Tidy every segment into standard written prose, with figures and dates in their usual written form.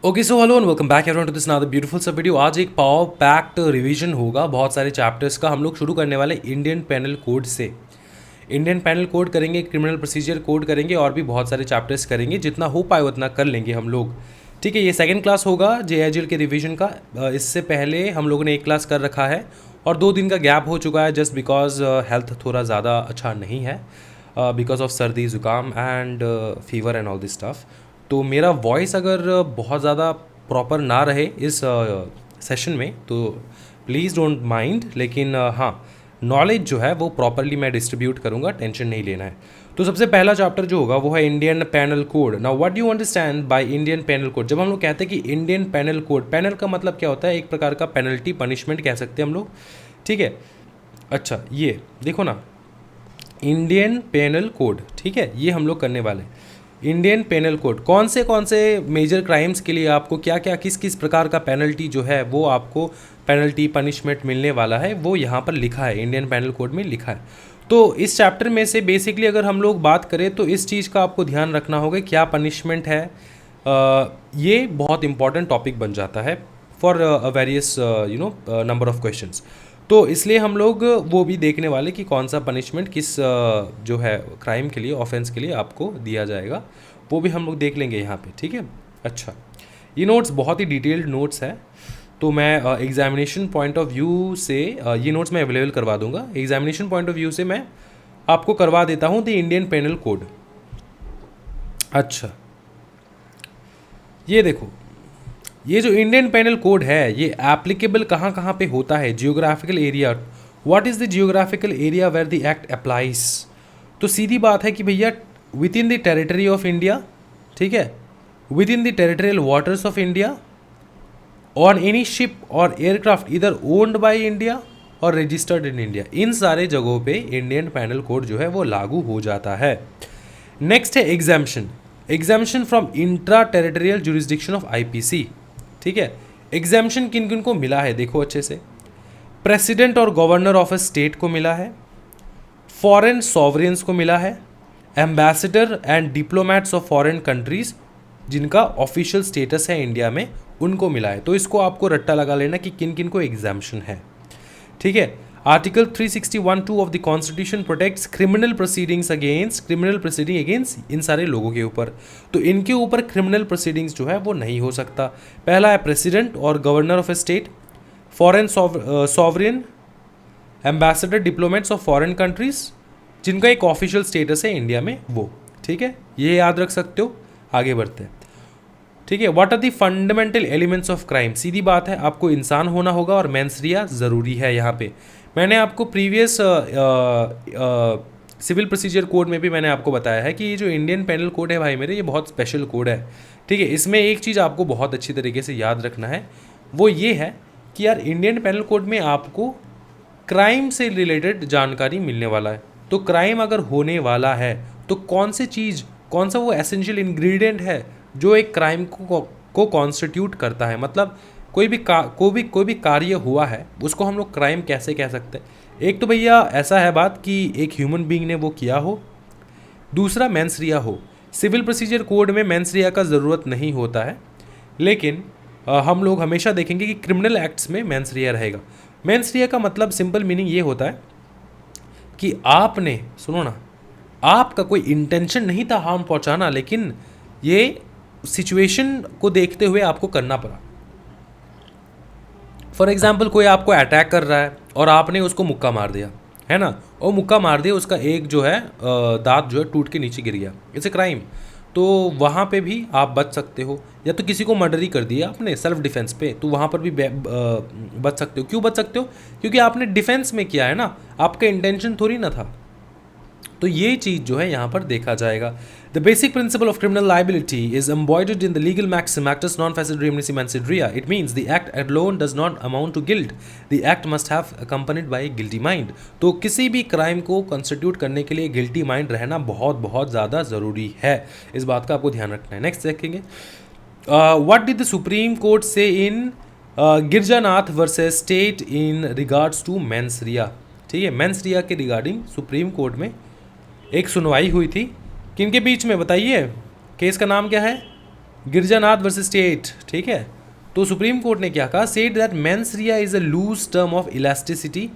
Okay so hello and welcome back everyone to this another beautiful सा video. आज एक power packed revision होगा बहुत सारे चैप्टर्स का। हम लोग शुरू करने वाले इंडियन पेनल कोड से। इंडियन पेनल कोड करेंगे, क्रिमिनल प्रोसीजर कोड करेंगे और भी बहुत सारे चैप्टर्स करेंगे। जितना हो पाए उतना कर लेंगे हम लोग। ठीक है, ये सेकंड क्लास होगा जेआईजीएल के रिवीजन का। इससे पहले हम लोगों ने एक क्लास कर रखा है और 2 दिन का गैप हो चुका है जस्ट बिकॉज हेल्थ थोड़ा ज़्यादा अच्छा नहीं है, बिकॉज ऑफ सर्दी ज़ुकाम and fever and all this stuff. तो मेरा वॉइस अगर बहुत ज़्यादा प्रॉपर ना रहे इस सेशन में तो प्लीज़ डोंट माइंड, लेकिन हाँ, नॉलेज जो है वो प्रॉपरली मैं डिस्ट्रीब्यूट करूँगा, टेंशन नहीं लेना है। तो सबसे पहला चैप्टर जो होगा वो है Indian penal code. Now what do you understand by Indian penal code? जब हम लोग कहते हैं कि इंडियन पेनल कोड, पेनल का मतलब क्या होता है? एक प्रकार का पेनल्टी, पनिशमेंट कह सकते हैं हम लोग। ठीक है, अच्छा ये देखो ना, इंडियन पेनल कोड, ठीक है, ये हम लोग करने वाले। इंडियन पेनल कोड कौन से मेजर क्राइम्स के लिए आपको क्या क्या किस किस प्रकार का पेनल्टी जो है वो आपको पेनल्टी पनिशमेंट मिलने वाला है वो यहाँ पर लिखा है, इंडियन पेनल कोड में लिखा है। तो इस चैप्टर में से बेसिकली अगर हम लोग बात करें तो इस चीज़ का आपको ध्यान रखना होगा क्या पनिशमेंट है। ये बहुत इंपॉर्टेंट टॉपिक बन जाता है for various number of questions. तो इसलिए हम लोग वो भी देखने वाले कि कौन सा पनिशमेंट किस जो है क्राइम के लिए, ऑफेंस के लिए आपको दिया जाएगा, वो भी हम लोग देख लेंगे यहाँ पे। ठीक है, अच्छा ये नोट्स बहुत ही डिटेल्ड नोट्स है, तो मैं एग्जामिनेशन पॉइंट ऑफ व्यू से ये नोट्स मैं अवेलेबल करवा दूंगा। एग्जामिनेशन पॉइंट ऑफ व्यू से मैं आपको करवा देता हूँ द इंडियन पेनल कोड। अच्छा ये देखो, ये जो इंडियन पेनल कोड है ये एप्लीकेबल कहाँ कहाँ पे होता है? Geographical area, what is the geographical area where the act applies? तो सीधी बात है कि भैया within the territory of India, ठीक है, within the territorial waters of India, on any ship और aircraft either owned by India और रजिस्टर्ड इन इंडिया, इन सारे जगहों पे इंडियन पेनल कोड जो है वो लागू हो जाता है। नेक्स्ट है exemption, exemption from intra territorial jurisdiction of IPC. ठीक है, एग्जाम्शन किन किन को मिला है देखो अच्छे से। प्रेसिडेंट और गवर्नर ऑफ अ स्टेट को मिला है, फॉरेन सॉवरेन्स को मिला है, ambassador and diplomats of foreign countries जिनका ऑफिशियल स्टेटस है इंडिया में, उनको मिला है। तो इसको आपको रट्टा लगा लेना कि किन किन को एग्जाम्शन है। ठीक है, article 361(2) of the constitution protects criminal proceedings against इन सारे लोगों के ऊपर। तो इनके ऊपर क्रिमिनल प्रोसीडिंग्स जो है वो नहीं हो सकता। पहला है प्रेसिडेंट और governor of A state, foreign sovereign, ambassador, diplomats of foreign countries जिनका एक ऑफिशियल स्टेटस है इंडिया में, वो। ठीक है, ये याद रख सकते हो। आगे बढ़ते हैं। ठीक है, what are the fundamental elements of crime? सीधी बात है, आपको इंसान होना होगा और मेंसरिया ज़रूरी है। यहाँ पे मैंने आपको प्रीवियस सिविल प्रोसीजर कोड में भी मैंने आपको बताया है कि ये जो इंडियन पेनल कोड है भाई मेरे, ये बहुत स्पेशल कोड है। ठीक है, इसमें एक चीज़ आपको बहुत अच्छी तरीके से याद रखना है, वो ये है कि यार इंडियन पेनल कोड में आपको क्राइम से रिलेटेड जानकारी मिलने वाला है। तो क्राइम अगर होने वाला है तो कौन सी चीज़, कौन सा वो एसेंशियल इंग्रेडिएंट है जो एक क्राइम को कॉन्स्टिट्यूट करता है? मतलब कोई भी कार्य हुआ है उसको हम लोग क्राइम कैसे कह सकते हैं? एक तो भैया ऐसा है बात कि एक ह्यूमन बीइंग ने वो किया हो, दूसरा मेंसरिया हो। सिविल प्रोसीजर कोड में मेंसरिया का ज़रूरत नहीं होता है, लेकिन हम लोग हमेशा देखेंगे कि क्रिमिनल एक्ट्स में मेंसरिया रहेगा। मेंसरिया का मतलब सिंपल मीनिंग ये होता है कि आपने, सुनो ना, आपका कोई इंटेंशन नहीं था हार्म पहुंचाना, लेकिन ये सिचुएशन को देखते हुए आपको करना पड़ा। फॉर एग्जाम्पल कोई आपको अटैक कर रहा है और आपने उसको मुक्का मार दिया, है ना, और मुक्का मार दिया, उसका एक जो है दांत जो है टूट के नीचे गिर गया, इट्स ए क्राइम। तो वहाँ पे भी आप बच सकते हो। या तो किसी को मर्डर ही कर दिया आपने सेल्फ डिफेंस पे, तो वहाँ पर भी बच सकते हो। क्यों बच सकते हो? क्योंकि आपने डिफेंस में किया है ना, आपका इंटेंशन थोड़ी ना था। तो ये चीज़ जो है यहाँ पर देखा जाएगा। The basic principle of criminal liability is embodied in the legal maxim actus non facit reum nisi mens sit rea. It means the act alone does not amount to guilt, the act must have accompanied by guilty mind. तो किसी भी crime को constitute करने के लिए guilty mind रहना बहुत बहुत ज़्यादा ज़रूरी है। इस बात का आपको ध्यान रखना है। नेक्स्ट देखेंगे, what did the supreme court say in Girjanath versus state in regards to mens rea? ठीक है, मेंसरिया के रिगार्डिंग सुप्रीम कोर्ट में एक सुनवाई हुई थी, किनके बीच में बताइए? केस का नाम क्या है? गिरजानाथ वर्सेस स्टेट, ठीक है। तो सुप्रीम कोर्ट ने क्या कहा, said that mens rea is a loose term of elasticity,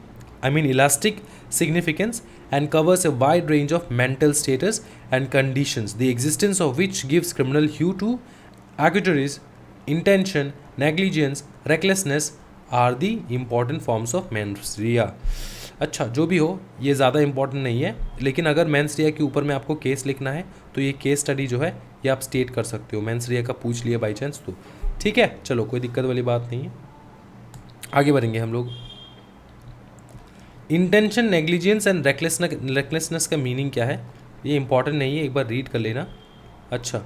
I mean elastic significance and covers a wide range of mental status and conditions, the existence of which gives criminal hue to accessories, intention, negligence, recklessness are the important forms of menstruation। अच्छा, जो भी हो ये ज़्यादा important नहीं है, लेकिन अगर मेंस्ट्रिया के ऊपर में आपको केस लिखना है तो ये केस स्टडी जो है ये आप स्टेट कर सकते हो, मेंस्ट्रिया का पूछ लिया बाई चांस तो, ठीक है। चलो कोई दिक्कत वाली बात नहीं है, आगे बढ़ेंगे हम लोग। इंटेंशन, नेग्लिजेंस एंड रेकलेसनेस का मीनिंग क्या है, ये इंपॉर्टेंट नहीं है, एक बार रीड कर लेना। अच्छा,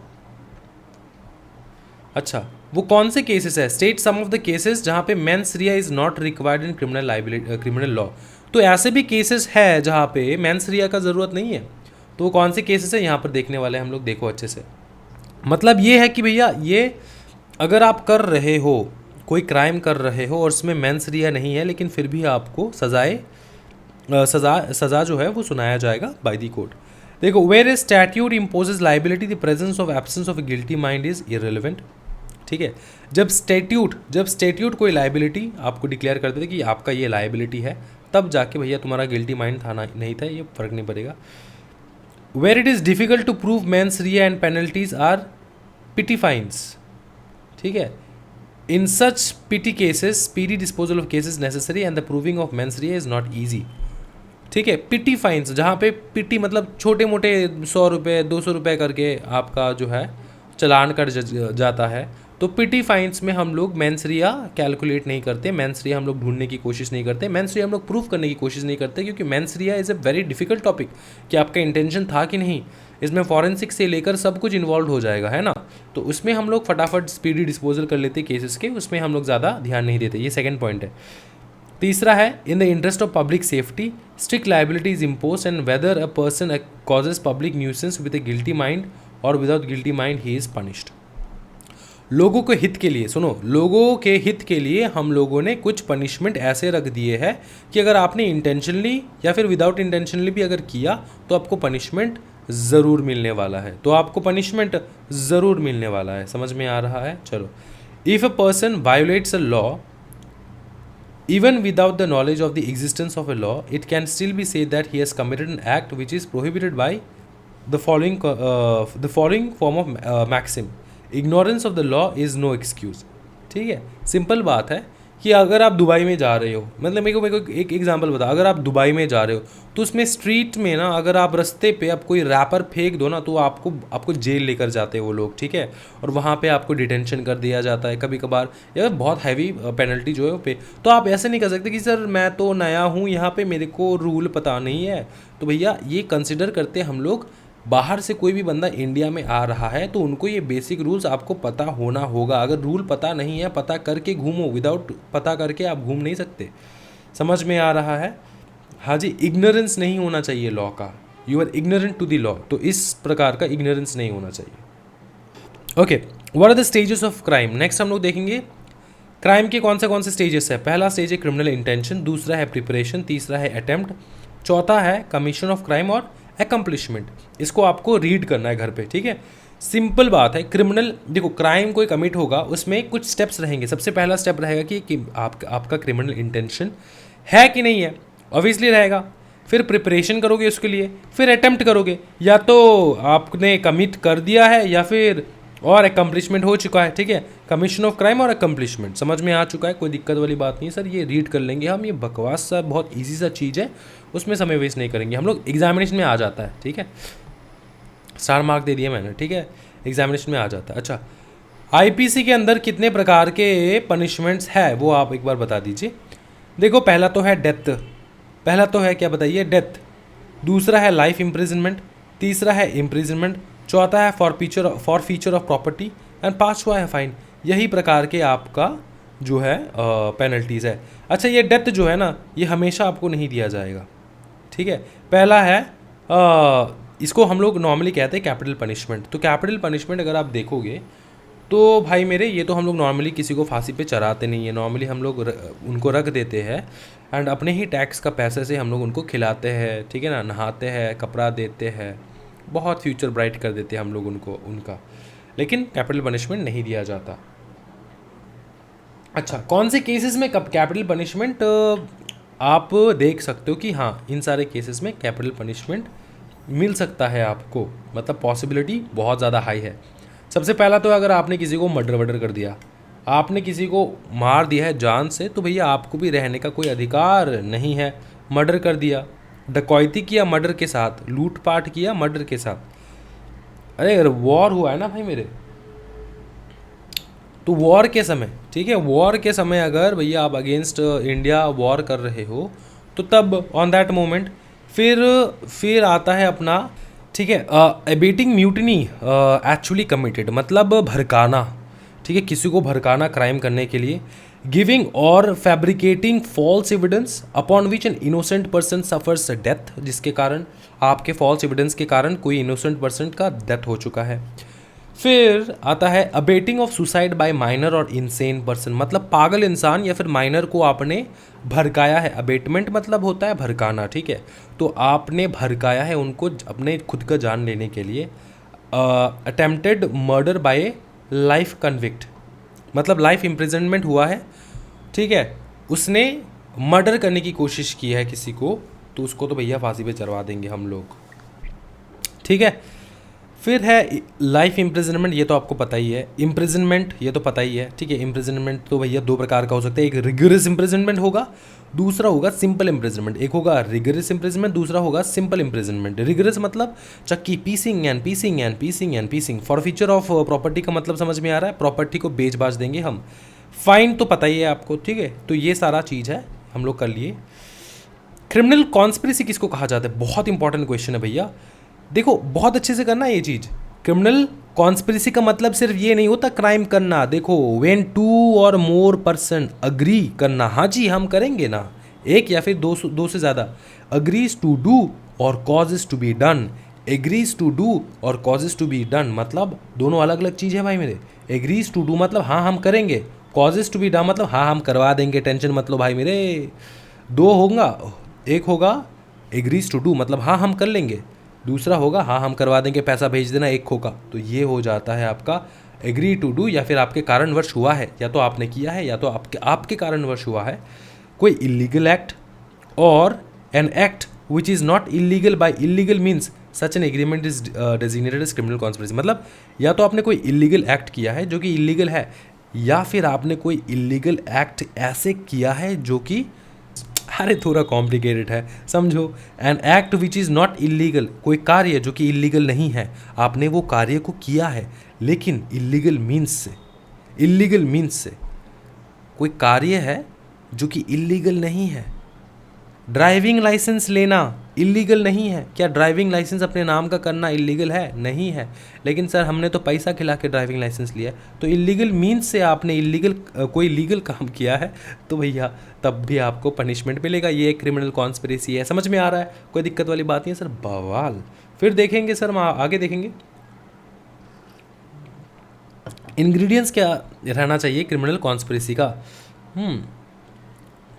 वो कौन से केसेस है, state some of the cases जहाँ पे mens rea is not required in criminal law. तो ऐसे भी केसेस है जहाँ पे मेंस्ट्रिया का ज़रूरत नहीं है, तो वो कौन से केसेस है यहाँ पर देखने वाले हम लोग, देखो अच्छे से। मतलब ये है कि भैया ये अगर आप कर रहे हो, कोई क्राइम कर रहे हो और उसमें मेंस्ट्रिया नहीं है, लेकिन फिर भी आपको सज़ा जो है वो सुनाया जाएगा बाय द कोर्ट। देखो, where a statute imposes liability the presence of absence of a guilty mind is irrelevant, ठीक है। जब स्टैट्यूट कोई लाइबिलिटी आपको डिक्लेयर कर देते कि आपका ये लाइबिलिटी है, तब जाके भैया तुम्हारा गिल्टी माइंड था नहीं था, ये फर्क नहीं पड़ेगा। Where it is difficult to prove mens rea and penalties are petty fines, ठीक है। In such petty cases speedy disposal of cases necessary and the proving of mens rea is not easy, ठीक है। पिटी फाइन्स, जहाँ पे पिटी मतलब छोटे मोटे 100 रुपये 200 रुपये करके आपका जो है चलान कट जाता है, तो पिटी फाइन्स में हम लोग मेंस्ट्रिया कैलकुलेट नहीं करते, मेंस्ट्रिया हम लोग ढूंढने की कोशिश नहीं करते, मेंस्ट्रिया हम लोग प्रूफ करने की कोशिश नहीं करते, क्योंकि mens rea is a very difficult topic कि आपका इंटेंशन था कि नहीं, इसमें फॉरेंसिक से लेकर सब कुछ इन्वॉल्व हो जाएगा, है ना। तो उसमें हम लोग फटाफट स्पीडी डिस्पोजल कर लेते केसेस के, उसमें हम लोग ज़्यादा ध्यान नहीं देते, ये सेकेंड पॉइंट है। तीसरा है, in the interest of public safety strict liability is impose and whether a person causes public nuisance with a guilty mind और without guilty mind he is punished. लोगों के हित के लिए, सुनो, लोगों के हित के लिए हम लोगों ने कुछ पनिशमेंट ऐसे रख दिए हैं कि अगर आपने इंटेंशनली या फिर विदाउट इंटेंशनली भी अगर किया तो आपको पनिशमेंट ज़रूर मिलने वाला है, तो आपको पनिशमेंट ज़रूर मिलने वाला है, समझ में आ रहा है। चलो, if a person violates a law even without the knowledge of the existence of a law, it can still be said that he has committed an act which is prohibited by the following form of maxim: ignorance of the law is no excuse, ठीक है। Simple बात है कि अगर आप Dubai में जा रहे हो, मतलब मेरे को एक एग्जांपल बता, अगर आप दुबई में जा रहे हो तो उसमें स्ट्रीट में ना, अगर आप रास्ते पे आप कोई रैपर फेंक दो ना, तो आपको जेल लेकर जाते हैं वो लोग, ठीक है। और वहाँ पे आपको डिटेंशन कर दिया जाता है कभी कभार, या बहुत हैवी पेनल्टी जो है वो पे। तो आप ऐसे नहीं कर सकते कि सर मैं तो नया हूँ यहाँ पे, मेरे को रूल पता नहीं है। तो भैया ये कंसिडर करते हम लोग, बाहर से कोई भी बंदा इंडिया में आ रहा है तो उनको ये बेसिक रूल्स आपको पता होना होगा। अगर रूल पता नहीं है, पता करके घूमो, विदाउट पता करके आप घूम नहीं सकते, समझ में आ रहा है। हाँ जी, इग्नोरेंस नहीं होना चाहिए लॉ का, you are ignorant to the law, तो इस प्रकार का इग्नोरेंस नहीं होना चाहिए। Okay, what are the stages of crime. Next हम लोग देखेंगे क्राइम के कौन से स्टेजेस है। पहला स्टेज है क्रिमिनल इंटेंशन, दूसरा है प्रिपरेशन, तीसरा है अटेम्प्ट, चौथा है कमीशन ऑफ क्राइम और एकम्प्लिशमेंट। इसको आपको रीड करना है घर पे, ठीक है। सिंपल बात है, क्रिमिनल, देखो क्राइम कोई कमिट होगा उसमें कुछ स्टेप्स रहेंगे। सबसे पहला स्टेप रहेगा कि आपका क्रिमिनल इंटेंशन है कि नहीं है, ऑब्वियसली रहेगा। फिर प्रिपरेशन करोगे उसके लिए, फिर अटेम्प्ट करोगे, या तो आपने कमिट कर दिया है या फिर और एकम्प्लिशमेंट हो चुका है, ठीक है। कमीशन ऑफ क्राइम और एकम्प्लिशमेंट समझ में आ चुका है, कोई दिक्कत वाली बात नहीं है सर, ये रीड कर लेंगे हम, ये बकवास सा बहुत इजी सा चीज़ है, उसमें समय वेस्ट नहीं करेंगे हम लोग, एग्जामिनेशन में आ जाता है, ठीक है। स्टार मार्क दे दिया मैंने, ठीक है, एग्जामिनेशन में आ जाता है। अच्छा, आईपीसी के अंदर कितने प्रकार के पनिशमेंट्स है वो आप एक बार बता दीजिए। देखो, पहला तो है डेथ, पहला तो है क्या बताइए, डेथ। दूसरा है लाइफ इम्प्रिजनमेंट, तीसरा है इम्प्रिजनमेंट, चौथा है for feature of property and पांचवा है फाइन। यही प्रकार के आपका जो है पेनल्टीज़ है। अच्छा, ये डेथ जो है ना, ये हमेशा आपको नहीं दिया जाएगा, ठीक है। पहला है इसको हम लोग नॉर्मली कहते हैं कैपिटल पनिशमेंट। तो कैपिटल पनिशमेंट अगर आप देखोगे तो भाई मेरे, ये तो हम लोग नॉर्मली किसी को फांसी पे चढ़ाते नहीं है, नॉर्मली हम लोग उनको रख देते हैं एंड अपने ही टैक्स का पैसे से हम लोग उनको खिलाते हैं, ठीक है ना, नहाते हैं, कपड़ा देते हैं, बहुत फ्यूचर ब्राइट कर देते हैं हम लोग उनको उनका। लेकिन कैपिटल पनिशमेंट नहीं दिया जाता। अच्छा, कौन से केसेस में कब कैपिटल पनिशमेंट आप देख सकते हो कि हाँ इन सारे केसेस में कैपिटल पनिशमेंट मिल सकता है आपको, मतलब पॉसिबिलिटी बहुत ज़्यादा हाई है। सबसे पहला तो अगर आपने किसी को मर्डर वर्डर कर दिया, आपने किसी को मार दिया है जान से, तो भैया आपको भी रहने का कोई अधिकार नहीं है। मर्डर कर दिया, डकैती किया मर्डर के साथ, लूटपाट किया मर्डर के साथ। अरे वॉर हुआ है ना भाई मेरे, तो वॉर के समय, ठीक है, वॉर के समय अगर भैया आप अगेंस्ट इंडिया वॉर कर रहे हो, तो तब ऑन दैट मोमेंट फिर आता है अपना, ठीक है, अबेटिंग म्यूटिनी एक्चुअली कमिटेड, मतलब भड़काना, ठीक है, किसी को भड़काना क्राइम करने के लिए। गिविंग और fabricating false evidence upon which an innocent person suffers death, जिसके कारण आपके फॉल्स एविडेंस के कारण कोई इनोसेंट पर्सन का डेथ हो चुका है। फिर आता है abetting of suicide bye minor और इनसेन पर्सन, मतलब पागल इंसान या फिर माइनर को आपने भड़काया है। अबेटमेंट मतलब होता है भड़काना, ठीक है, तो आपने भड़काया है उनको अपने खुद का जान लेने के लिए। Attempted murder bye life convict, मतलब लाइफ इम्प्रिजनमेंट हुआ है, ठीक है, उसने मर्डर करने की कोशिश की है किसी को, तो उसको तो भैया फांसी पे चढ़वा देंगे हम लोग, ठीक है। फिर है लाइफ इम्प्रिजनमेंट, ये तो आपको पता ही है। इम्प्रिजनमेंट ये तो पता ही है, ठीक है। इम्प्रिजनमेंट तो भैया दो प्रकार का हो सकता है, एक रिगरस इम्प्रिजनमेंट होगा, दूसरा होगा सिंपल इम्प्रिजनमेंट। एक होगा रिगरस इम्प्रिजनमेंट, दूसरा होगा सिंपल इम्प्रिजनमेंट। रिगरस मतलब चक्की पीसिंग एंड पीसिंग एंड पीसिंग एंड पीसिंग फॉर फीचर ऑफ प्रॉपर्टी का मतलब समझ में आ रहा है, प्रॉपर्टी को बेच बाच देंगे हम। फाइन तो पता ही है आपको, ठीक है, तो ये सारा चीज़ है हम लोग कर लिए। क्रिमिनल कॉन्स्पिरेसी किसको कहा जाता है, बहुत इंपॉर्टेंट क्वेश्चन है भैया। देखो बहुत अच्छे से करना ये चीज़। क्रिमिनल कॉन्स्पिरेसी का मतलब सिर्फ ये नहीं होता क्राइम करना, देखो व्हेन 2 और मोर पर्सन अग्री करना, हाँ जी हम करेंगे ना, एक या फिर दो से ज़्यादा, अग्रीज टू डू और causes to be done. Agrees to do और कॉजेज टू बी डन मतलब दोनों अलग अलग चीज़ है भाई मेरे। एग्रीज टू डू मतलब हाँ हम करेंगे, कॉजेज टू बी डन मतलब हाँ हम करवा देंगे, टेंशन मत लो भाई मेरे। दो होगा, एक होगा एग्रीज टू डू मतलब हाँ हम कर लेंगे, दूसरा होगा हाँ हम करवा देंगे पैसा भेज देना, एक होगा। तो ये हो जाता है आपका एग्री टू डू, या फिर आपके कारणवश हुआ है, या तो आपने किया है या तो आपके कारणवश हुआ है कोई इलीगल एक्ट, और an act which is not illegal by illegal means such an agreement is designated as criminal conspiracy. मतलब या तो आपने कोई इलीगल एक्ट किया है जो कि इलीगल है, या फिर आपने कोई इलीगल एक्ट ऐसे किया है जो कि, अरे थोड़ा कॉम्प्लिकेटेड है समझो। N act which is not illegal, कोई कार्य जो कि इलीगल नहीं है, आपने वो कार्य को किया है लेकिन इलीगल मीन्स से, इलीगल मीन्स से कोई कार्य है जो कि इलीगल नहीं है। ड्राइविंग लाइसेंस लेना इलीगल नहीं है, क्या ड्राइविंग लाइसेंस अपने नाम का करना इलीगल है? नहीं है, लेकिन सर हमने तो पैसा खिला के ड्राइविंग लाइसेंस लिया है, तो इलीगल मीन्स से आपने इलीगल कोई लीगल काम किया है, तो भैया तब भी आपको पनिशमेंट मिलेगा। ये एक क्रिमिनल कॉन्स्पिरेसी है, समझ में आ रहा है, कोई दिक्कत वाली बात नहीं है सर, बवाल। फिर देखेंगे सर, हम आगे देखेंगे इंग्रेडिएंट्स क्या रहना चाहिए क्रिमिनल कॉन्स्पिरेसी का।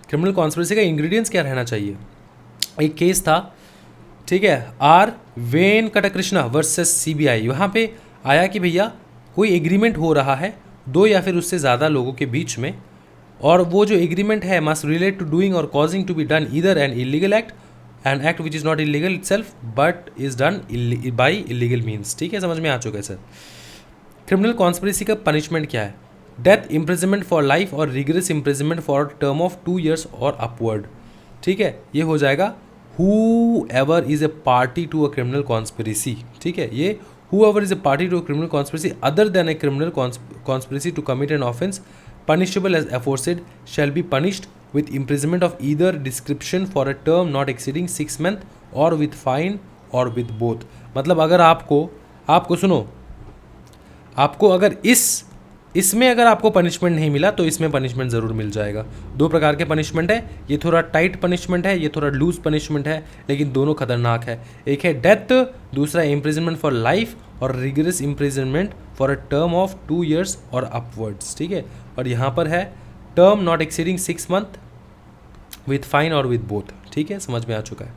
क्रिमिनल कॉन्स्पिरेसी का इंग्रेडिएंट्स क्या रहना चाहिए। एक केस था, ठीक है, आर वेंकटकृष्णा वर्सेस सीबीआई। वहाँ पे आया कि भैया कोई एग्रीमेंट हो रहा है दो या फिर उससे ज़्यादा लोगों के बीच में, और वो जो एग्रीमेंट है मस्ट रिलेट टू डूइंग और causing to be done either an illegal act, an act which is not illegal itself but is done by illegal means. ठीक है, समझ में आ चुका है सर। क्रिमिनल कॉन्स्पिरेसी का पनिशमेंट क्या है, डेथ, इम्प्रिजनमेंट फॉर लाइफ और rigorous imprisonment for term of 2 years और अपवर्ड। ठीक है, ये हो जाएगा whoever is a party to a criminal conspiracy। ठीक है, ये whoever is a party to a criminal conspiracy other than a criminal conspiracy to commit an offence punishable as aforesaid shall be punished with imprisonment of either description for a term not exceeding 6 months or with fine or with both। मतलब अगर आपको सुनो, आपको अगर इसमें अगर आपको punishment नहीं मिला तो इसमें पनिशमेंट ज़रूर मिल जाएगा। दो प्रकार के पनिशमेंट है, ये थोड़ा टाइट पनिशमेंट है, ये थोड़ा लूज पनिशमेंट है, लेकिन दोनों खतरनाक है। एक है डेथ, दूसरा इम्प्रिजनमेंट फॉर लाइफ और rigorous imprisonment for a term of 2 years और अपवर्ड्स। ठीक है, और यहाँ पर है term not exceeding 6 months with fine और विथ बोथ। ठीक है, समझ में आ चुका है।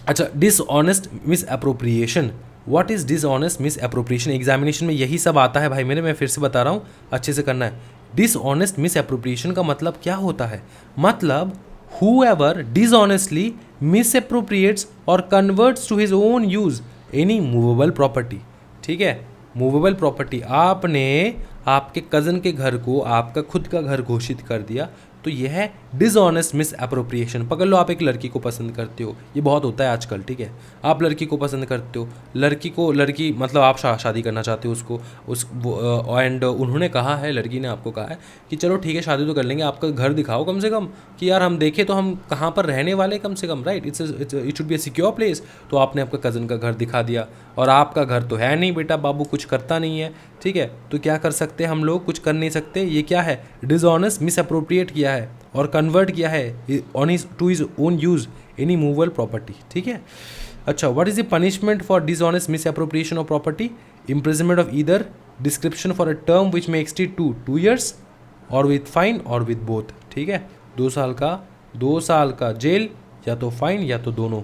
अच्छा, dishonest miss appropriation, what is dishonest miss appropriation, examination में यही सब आता है भाई मेरे, मैं फिर से बता रहा हूँ, अच्छे से करना है। डिसऑनेस्ट मिस अप्रोप्रिएशन का मतलब क्या होता है, मतलब whoever dishonestly misappropriates or converts to his own use any movable property। ठीक है, मूवेबल प्रॉपर्टी, आपने आपके कज़न के घर को आपका खुद का घर घोषित कर दिया, तो यह है डिसऑनेस्ट मिस अप्रोप्रिएशन। पकड़ लो, आप एक लड़की को पसंद करते हो, ये बहुत होता है आजकल, ठीक है, आप लड़की को पसंद करते हो, लड़की मतलब आप शादी करना चाहते हो उसको, एंड उन्होंने कहा है, लड़की ने आपको कहा है कि चलो ठीक है शादी तो कर लेंगे, आपका घर दिखाओ कम से कम, कि यार हम देखें तो हम कहाँ पर रहने वाले कम से कम, right, it should be a secure place. तो आपने आपका कज़न का घर दिखा दिया, और आपका घर तो है नहीं बेटा, बाबू कुछ करता नहीं है, ठीक है, तो क्या कर सकते हैं हम लोग, कुछ कर नहीं सकते। ये क्या है, डिसऑनेस्ट मिस अप्रोप्रिएट किया है और कन्वर्ट किया है on to his own use any movable property. ठीक है, अच्छा, what is the punishment for dishonest misappropriation of property, imprisonment of either description for a term which may extend to 2 years और with fine और with both. ठीक है, 2 साल का jail, या तो फाइन या तो दोनों।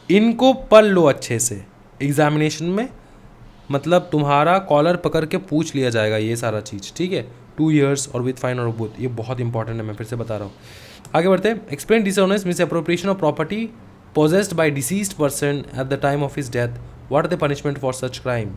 इनको पढ़ लो अच्छे से, एग्जामिनेशन में मतलब तुम्हारा कॉलर पकड़ के पूछ लिया जाएगा ये सारा चीज़। ठीक है, 2 years और विथ फाइन और बोथ, ये बहुत इंपॉर्टेंट है, मैं फिर से बता रहा हूँ। आगे बढ़ते हैं। Explain dishonest misappropriation of property possessed by deceased person at the time of his death. What are the punishment for such crime?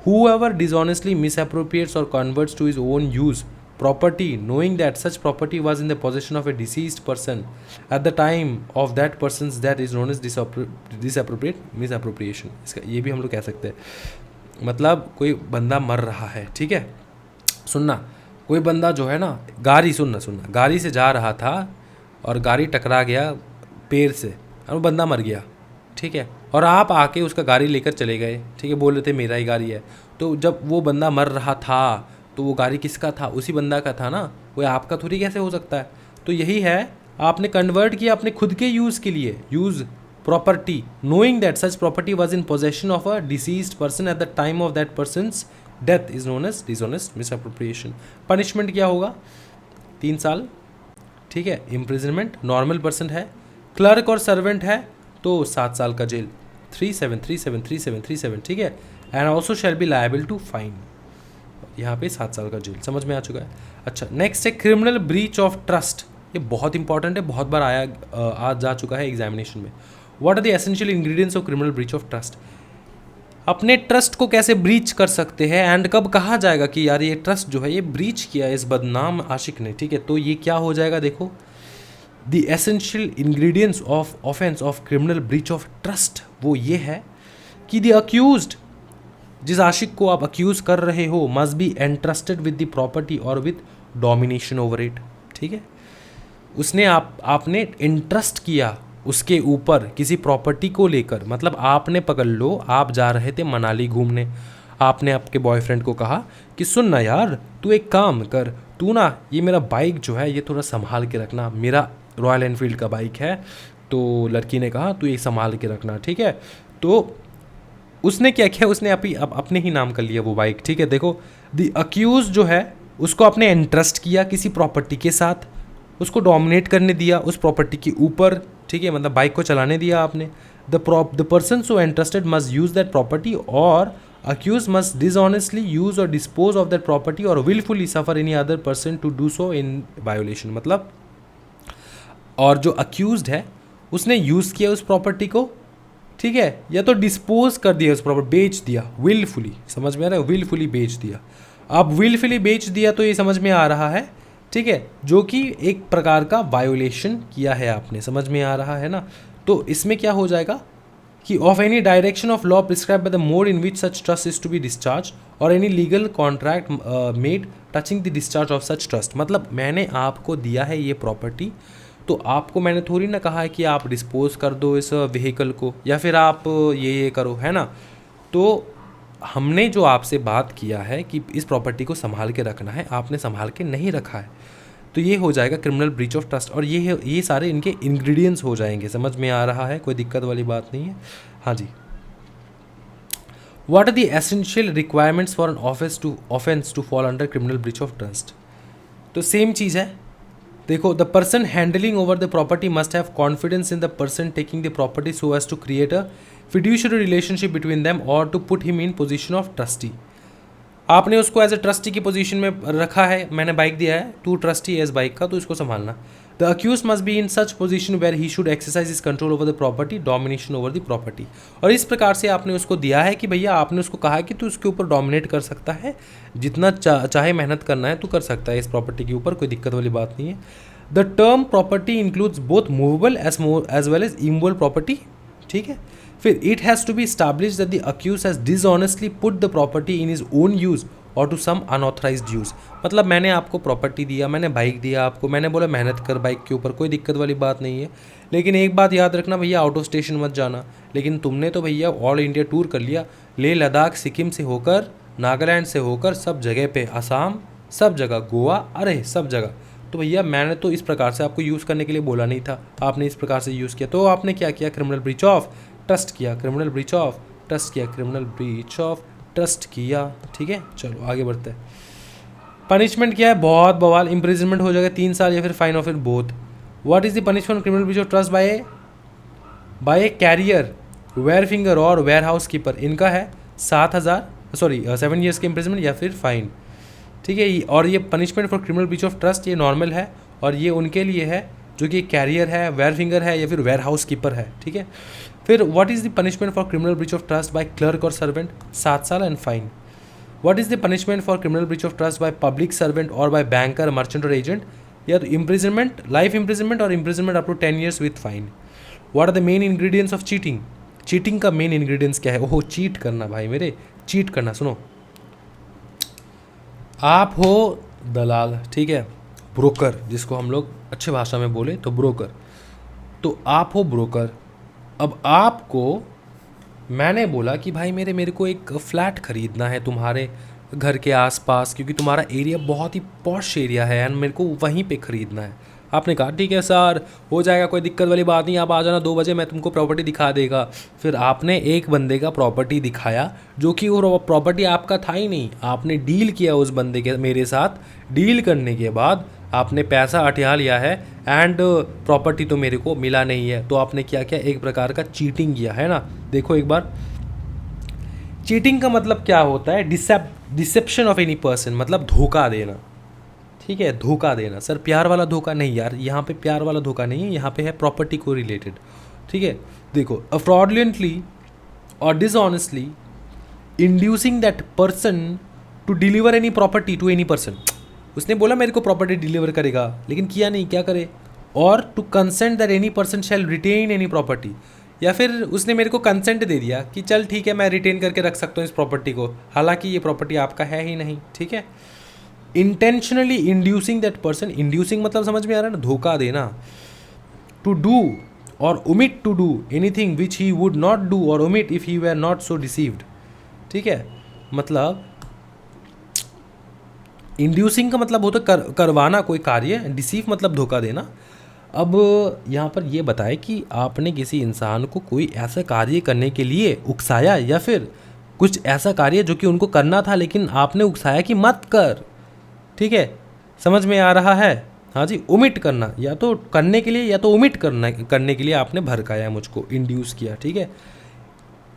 Whoever dishonestly misappropriates or converts to his own use property knowing that such property was in the possession of a deceased person at the time of that person's death is known as disappropriate misappropriation। इसका ये भी हम लोग कह सकते हैं, मतलब कोई बंदा मर रहा है, ठीक है, सुनना, कोई बंदा जो है ना, सुनना गाड़ी से जा रहा था और गाड़ी टकरा गया पेड़ से और बंदा मर गया, ठीक है, और आप आके उसका गाड़ी लेकर चले गए, ठीक है, बोल रहे थे मेरा ही गाड़ी है। तो जब वो बंदा मर रहा था तो वो गाड़ी किसका था, उसी बंदा का था ना, वो आपका थोड़ी कैसे हो सकता है। तो यही है, आपने कन्वर्ट किया अपने खुद के यूज़ के लिए, use property knowing that such property was in possession of a deceased person at the time of that person's death is known as dishonest misappropriation. Punishment क्या होगा, 3 साल, ठीक है, इम्प्रिजनमेंट, नॉर्मल पर्सन है, क्लर्क और servant है तो 7 साल का जेल, 37373737, ठीक है, and also shall be liable to fine, यहाँ पे 7 साल का जेल। समझ में आ चुका है। अच्छा, नेक्स्ट है क्रिमिनल ब्रीच ऑफ ट्रस्ट। ये बहुत इंपॉर्टेंट है, बहुत बार आज जा चुका है एग्जामिनेशन में। What are the essential ingredients of criminal breach of trust, अपने ट्रस्ट को कैसे ब्रीच कर सकते हैं एंड कब कहा जाएगा कि यार ये ट्रस्ट जो है ये ब्रीच किया है इस बदनाम आशिक ने, ठीक है, तो ये क्या हो जाएगा, देखो, the essential ingredients of offence of criminal breach of trust वो ये है कि द अक्यूज्ड, जिस आशिक को आप अक्यूज कर रहे हो, must be entrusted with the property और विद डोमिनेशन ओवर इट। ठीक है, उसने आपने इंटरेस्ट किया उसके ऊपर किसी प्रॉपर्टी को लेकर, मतलब आपने पकड़ लो, आप जा रहे थे मनाली घूमने, आपने आपके बॉयफ्रेंड को कहा कि सुन ना यार, तू एक काम कर, तू ना ये मेरा बाइक जो है ये थोड़ा संभाल के रखना, मेरा रॉयल एनफील्ड का बाइक है। तो लड़की ने कहा तू ये संभाल के रखना, ठीक है, तो उसने क्या किया, उसने अपने ही नाम कर लिया वो बाइक। ठीक है, देखो, द अक्यूज जो है उसको आपने इंटरेस्ट किया किसी प्रॉपर्टी के साथ, उसको डोमिनेट करने दिया उस प्रॉपर्टी के ऊपर, ठीक है, मतलब बाइक को चलाने दिया आपने। The person so interested must use that property और अक्यूज मस्ट डिसऑनेस्टली यूज और डिस्पोज ऑफ दैट प्रॉपर्टी और wilfully suffer any other person to do so in violation. मतलब, और जो अक्यूज्ड है उसने यूज़ किया उस प्रॉपर्टी को, ठीक है, या तो डिस्पोज कर दिया उस प्रॉपर्टी, बेच दिया विलफुली, समझ में आ रहा है, विलफुली बेच दिया। अब विलफुली बेच दिया तो ये समझ में आ रहा है, ठीक है, जो कि एक प्रकार का वायोलेशन किया है आपने, समझ में आ रहा है ना। तो इसमें क्या हो जाएगा कि of any direction of law prescribe by the mode in which such trust is to be discharge और any legal contract made touching the discharge of such trust. मतलब मैंने आपको दिया है ये प्रॉपर्टी, तो आपको मैंने थोड़ी ना कहा है कि आप डिस्पोज कर दो इस व्हीकल को या फिर आप ये करो, है ना। तो हमने जो आपसे बात किया है कि इस प्रॉपर्टी को संभाल के रखना है, आपने संभाल के नहीं रखा है, तो ये हो जाएगा क्रिमिनल ब्रीच ऑफ ट्रस्ट, और ये सारे इनके इंग्रेडिएंट्स हो जाएंगे। समझ में आ रहा है, कोई दिक्कत वाली बात नहीं है। हाँ जी, what are the essential requirements for an offence to fall under criminal breach of trust. तो सेम चीज़ है, देखो, the person handling over the property must have confidence in the person taking the property so as to create a fiduciary relationship between them और to put him in position of trustee. आपने उसको as a trustee की position में रखा है, मैंने bike दिया है, तू ट्रस्टी है इस बाइक का, तो इसको संभालना। The accused must be in such position where he should exercise is control over the property, domination over the property. और इस प्रकार से आपने उसको दिया है कि भैया आपने उसको कहा है कि तू उसके ऊपर डोमिनेट कर सकता है, जितना चाहे मेहनत करना है तू कर सकता है इस प्रॉपर्टी के ऊपर, कोई दिक्कत वाली बात नहीं है। The term property includes both movable as well as immovable property, ठीक है। फिर it has to be establish that the accuse has dishonestly put the property in his own use और टू सम अनऑथराइज्ड यूज़। मतलब मैंने आपको property दिया, मैंने bike दिया आपको, मैंने बोला मेहनत कर बाइक के ऊपर, कोई दिक्कत वाली बात नहीं है। लेकिन एक बात याद रखना भैया, आउट ऑफ स्टेशन मत जाना। लेकिन तुमने तो भैया ऑल इंडिया टूर कर लिया, लेह लद्दाख सिक्किम से होकर, नागालैंड से होकर, सब जगह पे, असम, सब जगह, गोवा, अरे सब जगह। तो भैया मैंने तो इस प्रकार से आपको यूज़ करने के लिए बोला नहीं था, आपने इस प्रकार से यूज़ किया, तो आपने क्या किया, क्रिमिनल ब्रीच ऑफ ट्रस्ट किया, क्रिमिनल ब्रीच ऑफ ट्रस्ट किया, क्रिमिनल ब्रीच ऑफ ट्रस्ट किया, ठीक है। चलो आगे बढ़ते हैं। पनिशमेंट क्या है, बहुत बवाल, इम्प्रिजनमेंट हो जाएगा 3 साल या फिर फाइन ऑफ फिर both. What is the punishment criminal breach of trust by a carrier, wharfinger और वेयर हाउस कीपर? इनका है 7 ईयर्स के इम्प्रिजनमेंट या फिर फाइन, ठीक है। और ये punishment for criminal breach of trust ये नॉर्मल है, और ये उनके लिए है जो कि कैरियर है, वेयर फिंगर है या फिर वेयर हाउस कीपर है, ठीक है। फिर what is the punishment for criminal breach of trust by clerk और सर्वेंट? 7 साल and fine. What is the punishment for criminal breach of trust by public servant और बाय बैंकर, मर्चेंट और agent? या तो इम्प्रिजनमेंट, लाइफ इम्प्रिजनमेंट और imprisonment up to 10 years with fine. What are the main ingredients of cheating? Cheating का main ingredients क्या है? ओहो, cheat करना भाई मेरे, चीट करना। सुनो, आप हो दलाल, ठीक है, ब्रोकर, जिसको हम लोग अच्छे भाषा में बोले तो ब्रोकर, तो आप हो ब्रोकर। अब आपको मैंने बोला कि भाई मेरे को एक फ्लैट ख़रीदना है तुम्हारे घर के आसपास, क्योंकि तुम्हारा एरिया बहुत ही पॉश एरिया है एंड मेरे को वहीं पे ख़रीदना है। आपने कहा ठीक है सर, हो जाएगा, कोई दिक्कत वाली बात नहीं, आप आ जाना 2 बजे, मैं तुमको प्रॉपर्टी दिखा देगा। फिर आपने एक बंदे का प्रॉपर्टी दिखाया जो कि वो प्रॉपर्टी आपका था ही नहीं, आपने डील किया उस बंदे के मेरे साथ। डील करने के बाद आपने पैसा अटिया लिया है एंड प्रॉपर्टी तो मेरे को मिला नहीं है, तो आपने क्या किया, एक प्रकार का चीटिंग किया है ना। देखो एक बार, चीटिंग का मतलब क्या होता है, डिसेप्शन ऑफ एनी पर्सन, मतलब धोखा देना, ठीक है, धोखा देना। सर प्यार वाला धोखा नहीं यार, यहाँ पे प्यार वाला धोखा नहीं है, यहाँ पे है प्रॉपर्टी को रिलेटेड, ठीक है। देखो, फ्रॉडुलेंटली और dishonestly inducing that person to deliver any property to any person. उसने बोला मेरे को प्रॉपर्टी डिलीवर करेगा, लेकिन किया नहीं, क्या करे, और to consent that any person shall retain any property, या फिर उसने मेरे को कंसेंट दे दिया कि चल ठीक है मैं रिटेन करके रख सकता हूँ इस प्रॉपर्टी को, हालांकि ये प्रॉपर्टी आपका है ही नहीं, ठीक है। Intentionally inducing that person, inducing मतलब समझ में आ रहा है ना, धोखा देना। टू डू और omit to do anything which he would not do और omit if he were not so deceived, ठीक है। मतलब इंड्यूसिंग का मतलब होता है करवाना कोई कार्य, डिसीव मतलब धोखा देना। अब यहाँ पर ये बताए कि आपने किसी इंसान को कोई ऐसा कार्य करने के लिए उकसाया, या फिर कुछ ऐसा कार्य जो कि उनको करना था लेकिन आपने उकसाया कि मत कर, ठीक है, समझ में आ रहा है? हाँ जी, ओमिट करना, या तो करने के लिए या तो ओमिट करने के लिए आपने भड़काया मुझको, इंड्यूस किया, ठीक है।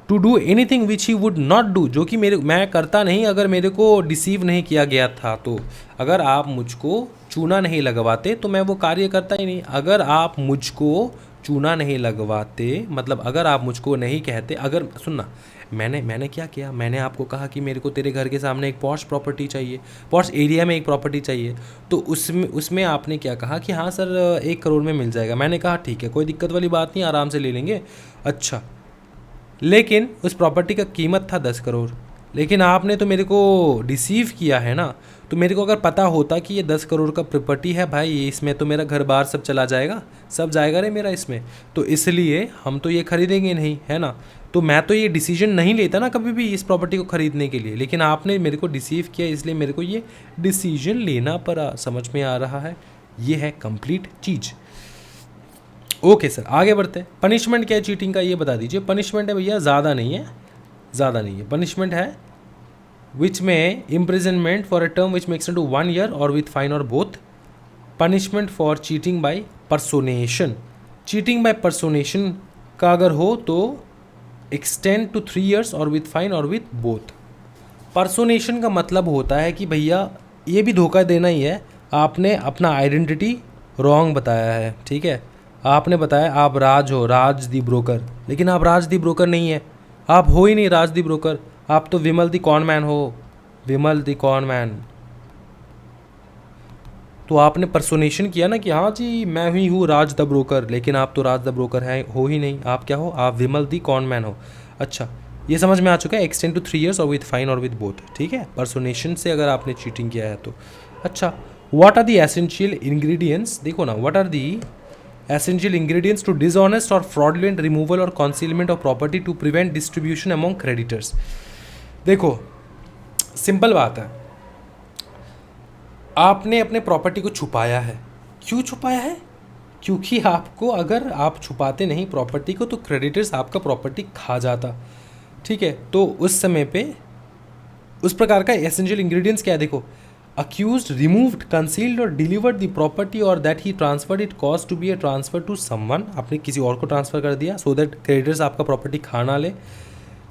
To do anything which he would not do, जो कि मैं करता नहीं अगर मेरे को डिसीव नहीं किया गया था। तो अगर आप मुझको चूना नहीं लगवाते तो मैं वो कार्य करता ही नहीं। अगर आप मुझको चूना नहीं लगवाते, मतलब अगर आप मुझको नहीं कहते, अगर सुनना, मैंने क्या किया, मैंने आपको कहा कि मेरे को तेरे घर के सामने एक पॉश प्रॉपर्टी चाहिए, पॉश एरिया में एक प्रॉपर्टी चाहिए, तो उसमें आपने क्या कहा कि हाँ सर 1 करोड़ में मिल जाएगा। मैंने कहा ठीक है, कोई दिक्कत वाली बात नहीं, आराम से ले लेंगे। अच्छा, लेकिन उस प्रॉपर्टी का कीमत था 10 करोड़, लेकिन आपने तो मेरे को डिसीव किया है ना। तो मेरे को अगर पता होता कि ये 10 करोड़ का प्रॉपर्टी है भाई, इसमें तो मेरा घर बार सब चला जाएगा, सब जाएगा रे मेरा इसमें, तो इसलिए हम तो ये खरीदेंगे नहीं, है ना। तो मैं तो ये डिसीजन नहीं लेता ना कभी भी इस प्रॉपर्टी को ख़रीदने के लिए, लेकिन आपने मेरे को डिसीव किया, इसलिए मेरे को ये डिसीजन लेना पड़ा। समझ में आ रहा है? ये है कंप्लीट चीज़। ओके सर, आगे बढ़ते हैं। पनिशमेंट क्या है चीटिंग का, ये बता दीजिए। पनिशमेंट है भैया, ज़्यादा नहीं है, पनिशमेंट है विच में imprisonment for a term which makes to 1 year और विथ फाइन और both. Punishment for cheating by personation, cheating by personation का अगर हो तो एक्सटेंड टू 3 years और विथ फाइन और विथ बोथ। पर्सोनेशन का मतलब होता है कि भैया ये भी धोखा देना ही है, आपने अपना आइडेंटिटी रॉन्ग बताया है, ठीक है। आपने बताया आप राज हो, राज दी ब्रोकर, लेकिन आप राज दी ब्रोकर नहीं है, आप हो ही नहीं राज दी ब्रोकर, आप तो विमल दी कॉन मैन हो, विमल दी कॉन मैन। तो आपने पर्सोनेशन किया ना कि हाँ जी मैं ही हूँ राज द ब्रोकर, लेकिन आप तो राज द ब्रोकर हैं हो ही नहीं, आप क्या हो, आप विमल दी कॉन मैन हो। अच्छा ये समझ में आ चुका है, एक्सटेंड टू 3 years और विथ फाइन और विथ बोथ, ठीक है, पर्सोनेशन से अगर आपने चीटिंग किया है तो। अच्छा what are the essential ingredients, देखो ना, what are the essential ingredients to dishonest और फ्रॉडुलेंट रिमूवल और concealment of property to prevent distribution among creditors. देखो सिंपल बात है, आपने अपने प्रॉपर्टी को छुपाया है, क्यों छुपाया है, क्योंकि आपको अगर आप छुपाते नहीं प्रॉपर्टी को तो क्रेडिटर्स आपका प्रॉपर्टी खा जाता, ठीक है। तो उस समय पे उस प्रकार का एसेंशियल इंग्रेडिएंट्स क्या है, देखो, अक्यूज्ड रिमूव्ड कंसील्ड और डिलीवर्ड द प्रॉपर्टी और that he transferred it cause to be a transfer to someone, आपने किसी और को ट्रांसफर कर दिया सो दैट क्रेडिटर्स आपका प्रॉपर्टी खा ना ले।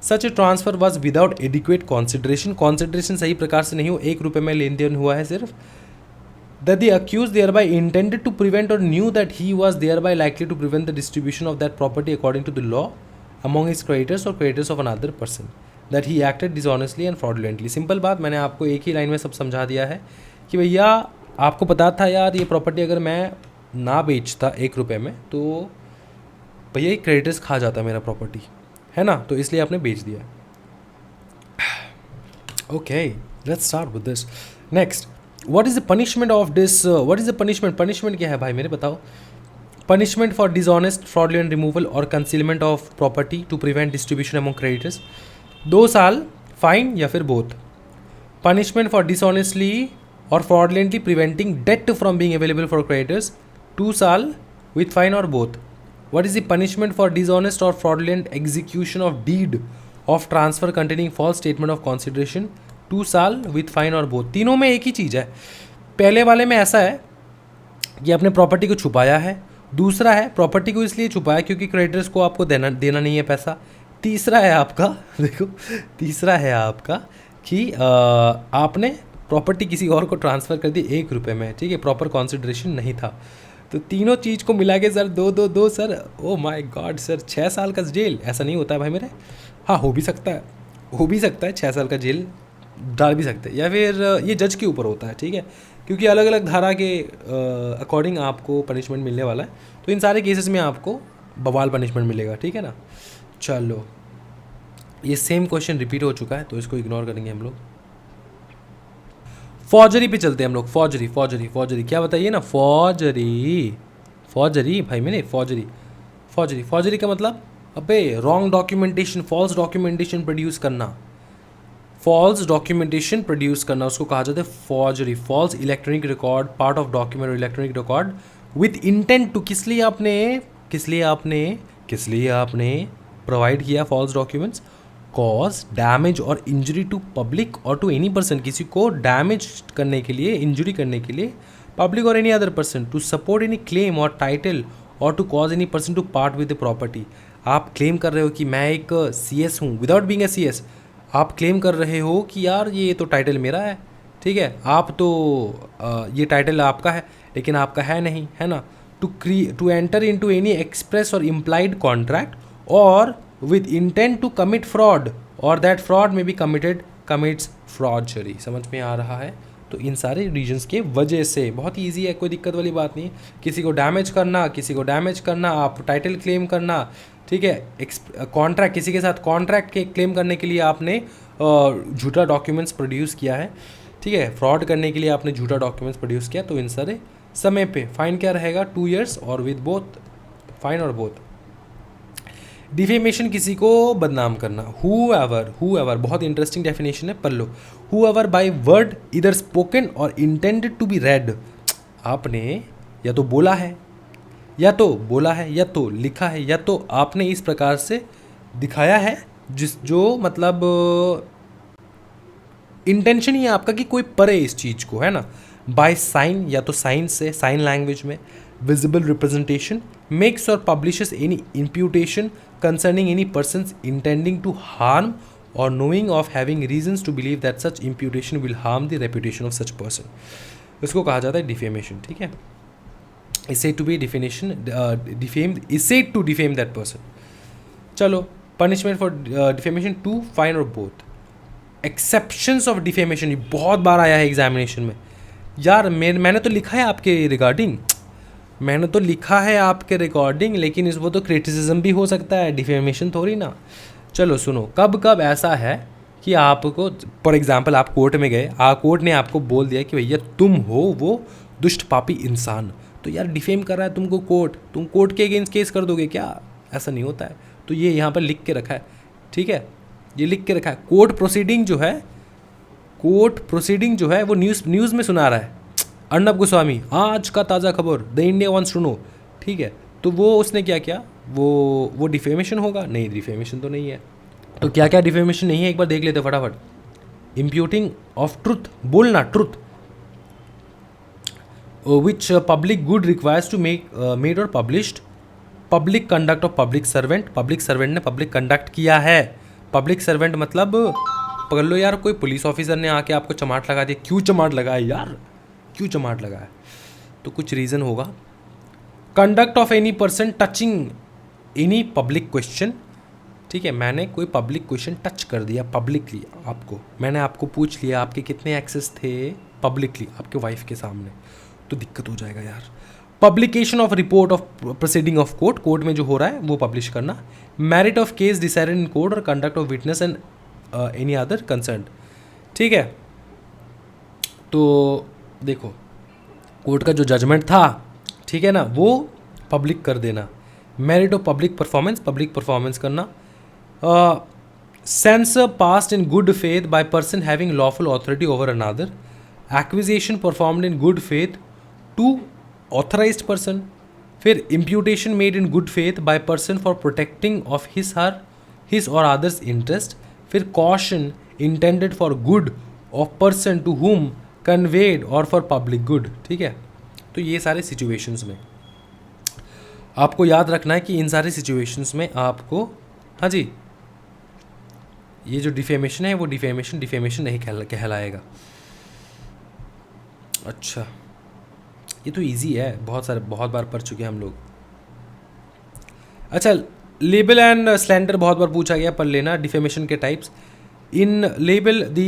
Such a transfer was without adequate consideration, consideration सही प्रकार से नहीं हो, 1 रुपये में लेन देन हुआ है सिर्फ। That the accused thereby intended to prevent or knew that he was thereby likely to prevent the distribution of that property according to the law among his creditors or creditors of another person, that he acted dishonestly and fraudulently। Simple बात, मैंने आपको एक ही line में सब समझा दिया है कि भैया आपको पता था यार ये प्रॉपर्टी अगर मैं ना बेचता 1 रुपये में तो भैया ये क्रेडिटर्स खा जाता मेरा प्रॉपर्टी, है ना, तो इसलिए आपने बेच दिया। Okay let's start with this. Next, what is the punishment of this, what is the punishment, punishment क्या है भाई मेरे बताओ। Punishment for dishonest fraudulent removal और concealment of property to prevent distribution among creditors, 2 साल फाइन या फिर both. Punishment for dishonestly और fraudulently preventing debt from being available for creditors, 2 साल विथ फाइन और both. What is the punishment for dishonest और fraudulent execution of deed of transfer containing false statement of consideration, 2 साल with fine और both. तीनों में एक ही चीज़ है, पहले वाले में ऐसा है कि आपने प्रॉपर्टी को छुपाया है, दूसरा है प्रॉपर्टी को इसलिए छुपाया क्योंकि क्रेडिटर्स को आपको देना नहीं है पैसा, तीसरा है आपका देखो, तीसरा है आपका कि आपने प्रॉपर्टी किसी और को ट्रांसफ़र कर दी 1 रुपये में, ठीक है, प्रॉपर कॉन्सिडरेशन नहीं था। तो तीनों चीज़ को मिला के sir 2 sir, oh my God sir 6 साल का जेल, ऐसा नहीं होता है भाई मेरे, हाँ हो भी सकता है 6 साल का जेल डाल भी सकते हैं, या फिर ये जज के ऊपर होता है, ठीक है, क्योंकि अलग अलग धारा के अकॉर्डिंग आपको पनिशमेंट मिलने वाला है। तो इन सारे केसेस में आपको बवाल पनिशमेंट मिलेगा, ठीक है ना। चलो ये सेम क्वेश्चन रिपीट हो चुका है तो इसको इग्नोर करेंगे हम लोग। फॉर्जरी पे चलते हैं हम लोग, फॉर्जरी क्या बताइए ना, फॉर्जरी भाई मैंने फॉर्जरी का मतलब अबे wrong documentation, false documentation produce करना, उसको कहा जाता है forgery. False electronic record, part of document और electronic record with intent to, किस लिए आपने प्रोवाइड किया फॉल्स डॉक्यूमेंट्स, कॉज डैमेज और इंजरी टू पब्लिक और टू एनी पर्सन, किसी को डैमेज करने के लिए, इंजरी करने के लिए, पब्लिक और any other person, to support any claim और टाइटल और to cause any person to part with the property. आप क्लेम कर रहे हो कि मैं एक CS हूँ, विदाउट बीइंग ए CS आप क्लेम कर रहे हो कि यार ये तो टाइटल मेरा है, ठीक है, आप तो ये टाइटल आपका है लेकिन आपका है नहीं, है ना। To enter into any express और इम्प्लाइड कॉन्ट्रैक्ट और with intent to commit fraud और दैट फ्रॉड में बी कमिट्स फ्रॉडजरी। समझ में आ रहा है। तो इन सारे रीजंस के वजह से बहुत ईजी है, कोई दिक्कत वाली बात नहीं। किसी को डैमेज करना, आप टाइटल क्लेम करना, ठीक है, कॉन्ट्रैक्ट, किसी के साथ कॉन्ट्रैक्ट के क्लेम करने के लिए आपने झूठा डॉक्यूमेंट्स प्रोड्यूस किया है, ठीक है, फ्रॉड करने के लिए आपने झूठा डॉक्यूमेंट्स प्रोड्यूस किया, तो इन सारे समय पे फाइन क्या रहेगा, 2 years और विद बोथ फाइन और बोथ। डिफेमेशन, किसी को बदनाम करना, whoever बहुत इंटरेस्टिंग डेफिनेशन है, पढ़ लो। whoever बाय वर्ड इधर स्पोकन और इंटेंडेड टू बी रेड, आपने या तो बोला है या तो लिखा है या तो आपने इस प्रकार से दिखाया है जो मतलब इंटेंशन ही है आपका कि कोई पढ़े इस चीज़ को, है ना। बाय साइन या तो साइन से, साइन लैंग्वेज में, विजिबल रिप्रेजेंटेशन, मेक्स और publishes any imputation concerning any person intending to harm और knowing of having reasons to believe that such imputation will harm the reputation of such person. इसको कहा जाता है defamation, ठीक है। is said to be defamation, defamed, is said to defame that person। चलो, punishment for defamation 2, fine or both। exceptions of defamation, ये बहुत बार आया है एग्जामिनेशन में यार। मैंने तो लिखा है आपके रिगार्डिंग, मैंने तो लिखा है आपके रिकॉर्डिंग, लेकिन इस वो तो क्रिटिसिज्म भी हो सकता है, डिफेमेशन थोड़ी ना। चलो सुनो, कब कब ऐसा है कि आपको, फॉर एग्जांपल आप कोर्ट में गए, कोर्ट ने आपको बोल दिया कि भैया तुम हो वो दुष्ट पापी इंसान, तो यार डिफेम कर रहा है तुमको कोर्ट, तुम कोर्ट के अगेंस्ट केस कर दोगे क्या? ऐसा नहीं होता है। तो ये यहाँ पर लिख के रखा है, ठीक है, ये लिख के रखा है। कोर्ट प्रोसीडिंग जो है वो न्यूज़ में सुना रहा है अर्नब गोस्वामी, आज का ताज़ा खबर, the India wants to know, ठीक है। तो वो उसने क्या किया, वो डिफेमेशन होगा? नहीं, डिफेमेशन तो नहीं है। तो क्या क्या डिफेमेशन नहीं है, एक बार देख लेते फटाफट। इम्प्यूटिंग ऑफ ट्रुथ, बोलना truth, which public good requires to made और published, public conduct of public servant, public servant ने पब्लिक कंडक्ट किया है। पब्लिक सर्वेंट मतलब पकड़ लो यार, कोई पुलिस ऑफिसर ने आके आपको चमाट लगा दिया, क्यों चमाट लगाया यार, क्यों चमाट लगाया, तो कुछ रीज़न होगा। Conduct of any person touching any public question, ठीक है, मैंने कोई पब्लिक क्वेश्चन टच कर दिया पब्लिकली, मैंने आपको पूछ लिया आपके कितने एक्सेस थे पब्लिकली आपके वाइफ के सामने, तो दिक्कत हो जाएगा यार। Publication of report of proceeding of court, court में जो हो रहा है वो पब्लिश करना। Merit of case decided in court और conduct of witness and any other concern, ठीक है। तो देखो, कोर्ट का जो जजमेंट था, ठीक है ना, वो पब्लिक कर देना। मेरिट ऑफ पब्लिक परफॉर्मेंस करना। Censure passed in good faith by person having lawful authority over another, acquisition performed in good faith to authorized person, फिर imputation made in good faith by person for protecting of his और others interest, फिर caution intended for good of person to whom conveyed और for public good, ठीक है। तो ये सारे situations में आपको याद रखना है कि इन सारे सिचुएशंस में आपको, हाँ जी, ये जो डिफेमेशन है वो डिफेमेशन नहीं कहलाएगा। अच्छा, ये तो इजी है, बहुत बार पढ़ चुके हैं हम लोग। अच्छा, लेबल एंड स्लैंडर बहुत बार पूछा गया, पढ़ लेना। डिफेमेशन के types, in libel the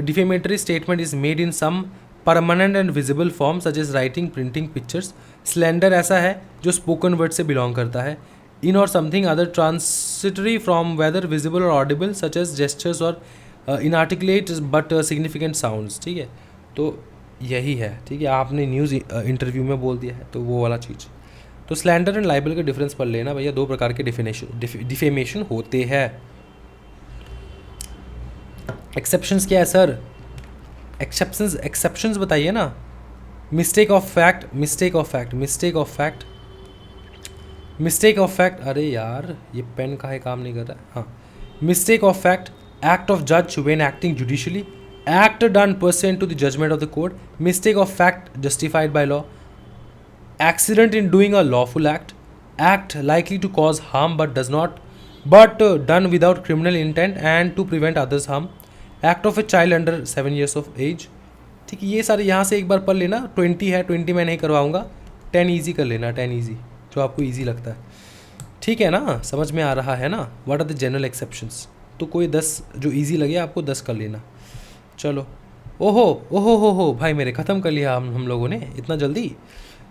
defamatory statement is made in some permanent and visible form such as writing, printing, pictures. Slander ऐसा है जो स्पोकन वर्ड से बिलोंग करता है। इन और something other transitory from whether visible और audible such as gestures और inarticulate but significant sounds, ठीक है। तो यही है, ठीक है, आपने न्यूज़ इंटरव्यू में बोल दिया है तो वो वाला चीज़। तो स्लैंडर एंड लाइबल के डिफरेंस पढ़ लेना भैया, दो प्रकार के डिफेमेशन होते हैं। एक्सेप्शंस क्या है सर? एक्सेप्शंस बताइए ना। मिस्टेक ऑफ फैक्ट, अरे यार ये पेन का है, काम नहीं कर रहा है। हाँ, mistake of fact, act of जज when acting judicially, act done pursuant to the judgment of the court, mistake of fact justified by law, accident in doing a lawful act likely to cause harm but done without criminal intent and to prevent others harm, act of a child under 7 years of age, ठीक है। ये सारे यहाँ से एक बार पढ़ लेना। 20 है, 20 मैं नहीं करवाऊँगा, 10 ईजी कर लेना, 10 ईजी जो आपको ईजी लगता है, ठीक है ना, समझ में आ रहा है ना। What are the general exceptions, तो कोई 10 जो ईजी लगे आपको 10 कर लेना। चलो, ओहो भाई मेरे, ख़त्म कर लिया हम लोगों ने इतना जल्दी।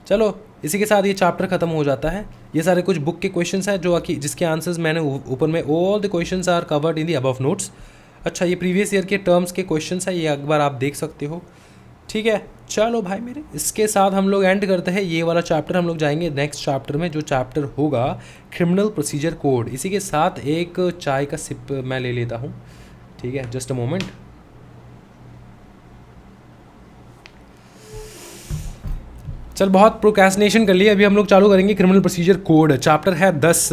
चलो, इसी के साथ ये चैप्टर ख़त्म हो जाता है। ये सारे कुछ बुक के क्वेश्चंस हैं जिसके आंसर्स मैंने ऊपर में, all the questions are covered in the above notes. अच्छा, ये प्रीवियस ईयर के टर्म्स के क्वेश्चंस हैं, ये एक बार आप देख सकते हो, ठीक है। चलो भाई मेरे, इसके साथ हम लोग एंड करते हैं ये वाला चैप्टर। हम लोग जाएंगे नेक्स्ट चैप्टर में, जो चैप्टर होगा क्रिमिनल प्रोसीजर कोड। इसी के साथ एक चाय का सिप मैं ले लेता हूँ, ठीक है, जस्ट अ मोमेंट। चल, बहुत प्रोक्रेस्टिनेशन कर लिया, अभी हम लोग चालू करेंगे क्रिमिनल प्रोसीजर कोड। चैप्टर है 10।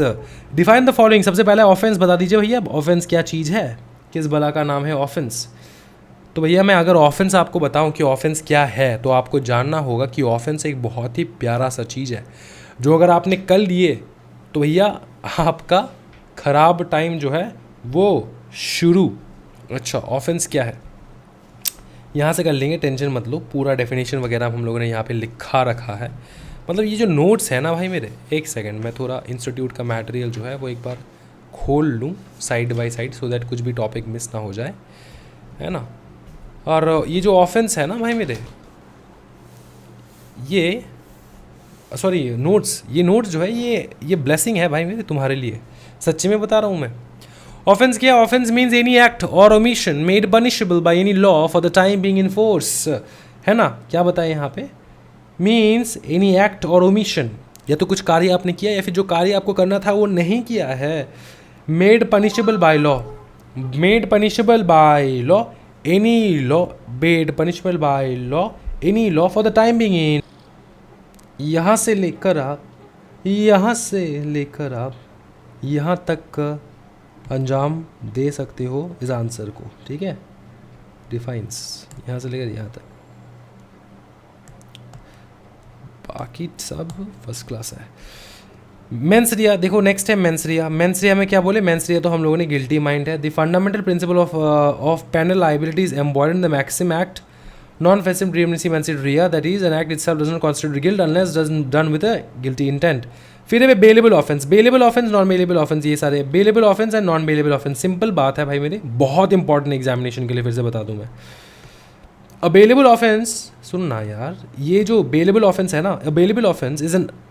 Define the following. सबसे पहले ऑफेंस बता दीजिए भैया, ऑफेंस क्या चीज़ है, किस बला का नाम है ऑफेंस। तो भैया मैं अगर ऑफेंस आपको बताऊं कि ऑफेंस क्या है, तो आपको जानना होगा कि ऑफेंस एक बहुत ही प्यारा सा चीज़ है जो अगर आपने कर लिए तो भैया आपका ख़राब टाइम जो है वो शुरू। अच्छा, ऑफेंस क्या है यहाँ से कर लेंगे, टेंशन मत लो, पूरा डेफिनेशन वगैरह हम लोगों ने यहाँ पे लिखा रखा है। मतलब ये जो नोट्स है ना भाई मेरे, एक सेकंड मैं थोड़ा इंस्टीट्यूट का मटेरियल जो है वो एक बार खोल लूँ side by side, so that कुछ भी टॉपिक मिस ना हो जाए, है ना। और ये जो ऑफेंस है ना भाई मेरे, ये सॉरी नोट्स, ये नोट्स जो है ये ब्लेसिंग है भाई मेरे तुम्हारे लिए, सच्ची में बता रहा हूँ मैं। ऑफेंस क्या? ऑफेंस मीन्स एनी एक्ट और omission made punishable by any law for the time being in force, है ना। क्या बताए यहाँ पे? मीन्स एनी एक्ट और ओमिशन, या तो कुछ कार्य आपने किया या फिर जो कार्य आपको करना था वो नहीं किया है। Made punishable by law, made punishable by law any law, made punishable by law any law for the time being in, यहाँ से लेकर आप यहाँ तक का अंजाम दे सकते हो इस आंसर को, ठीक है। डिफाइंस यहाँ से लेकर यहाँ तक, बाकी सब फर्स्ट क्लास है। मेंसरिया देखो, नेक्स्ट है मेंसरिया। मेंसरिया में क्या बोले? मेंसरिया तो हम लोगों ने गिल्टी माइंड है। The fundamental principle of penal liability is embodied in the maxim act non फेसिव ड्रीमनेसी mens rea, that is an act itself does not constitute guilt unless done with a guilty intent. फिर है bailable offence, bailable offence, non bailable offence, ये सारे bailable offence and non bailable offence. Simple बात है भाई मेरे, बहुत इंपॉर्टेंट एग्जामिनेशन के लिए, फिर से बता दूं मैं। अवेलेबल ऑफेंस, सुनना यार, ये जो बेलेबल ऑफेंस है ना, bailable offence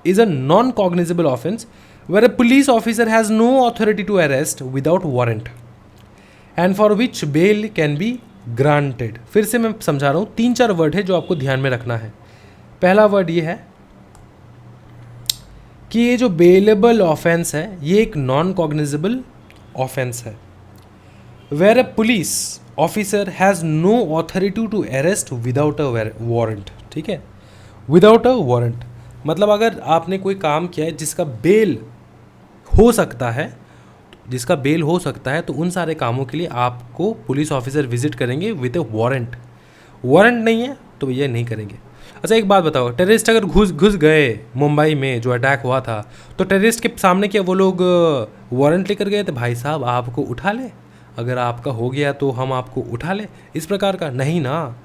is a non cognizable offence where a police officer has no authority to arrest without warrant and for which bail can be granted. फिर से मैं समझा रहा हूँ, 3-4 वर्ड है जो आपको ध्यान में रखना है। पहला वर्ड ये है कि ये जो बेलेबल ऑफेंस है ये एक नॉन कॉग्निजेबल ऑफेंस है, where a police officer has no authority to arrest without a warrant, ठीक है। विदाउट अ वारंट मतलब अगर आपने कोई काम किया है जिसका बेल हो सकता है, तो उन सारे कामों के लिए आपको पुलिस ऑफिसर विजिट करेंगे विद अ वारंट। वारंट नहीं है तो ये नहीं करेंगे। अच्छा एक बात बताओ, टेररिस्ट अगर घुस गए मुंबई में जो अटैक हुआ था, तो टेररिस्ट के सामने क्या वो लोग वारंट लेकर गए थे? भाई साहब आपको उठा ले, अगर आपका हो गया तो हम आपको उठा ले, इस प्रकार का नहीं ना।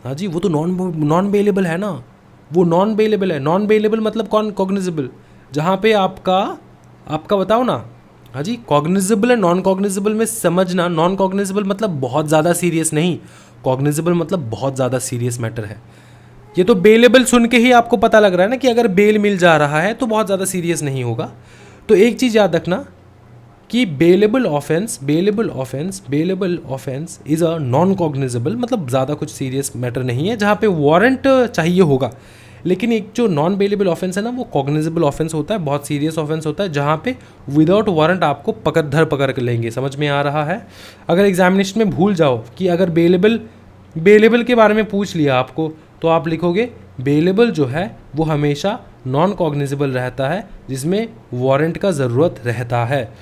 हाँ जी, वो तो नॉन बेलेबल है ना, वो नॉन बेलेबल है। नॉन बेलेबल मतलब कौन? कॉग्निजेबल, जहाँ पे आपका बताओ ना। हाँ जी, कॉग्निजेबल है, नॉन कॉग्निजेबल में समझना। नॉन कॉग्निजेबल मतलब बहुत ज़्यादा सीरियस नहीं, कॉग्निजेबल मतलब बहुत ज़्यादा सीरियस मैटर है। ये तो बेलेबल सुन के ही आपको पता लग रहा है ना कि अगर बेल मिल जा रहा है तो बहुत ज़्यादा सीरियस नहीं होगा। तो एक चीज़ याद रखना कि bailable offence is a non cognizable, मतलब ज़्यादा कुछ सीरियस मैटर नहीं है जहाँ पे वारंट चाहिए होगा। लेकिन एक जो नॉन बेलेबल ऑफेंस है ना, वो कॉग्निजेबल ऑफेंस होता है, बहुत सीरियस ऑफेंस होता है, जहाँ पे विदाउट वारंट आपको पकड़ कर लेंगे। समझ में आ रहा है? अगर एग्जामिनेशन में भूल जाओ कि अगर बेलेबल के बारे में पूछ लिया आपको, तो आप लिखोगे बेलेबल जो है वो हमेशा नॉन कॉग्निजेबल रहता है, जिसमें वारंट का ज़रूरत रहता है।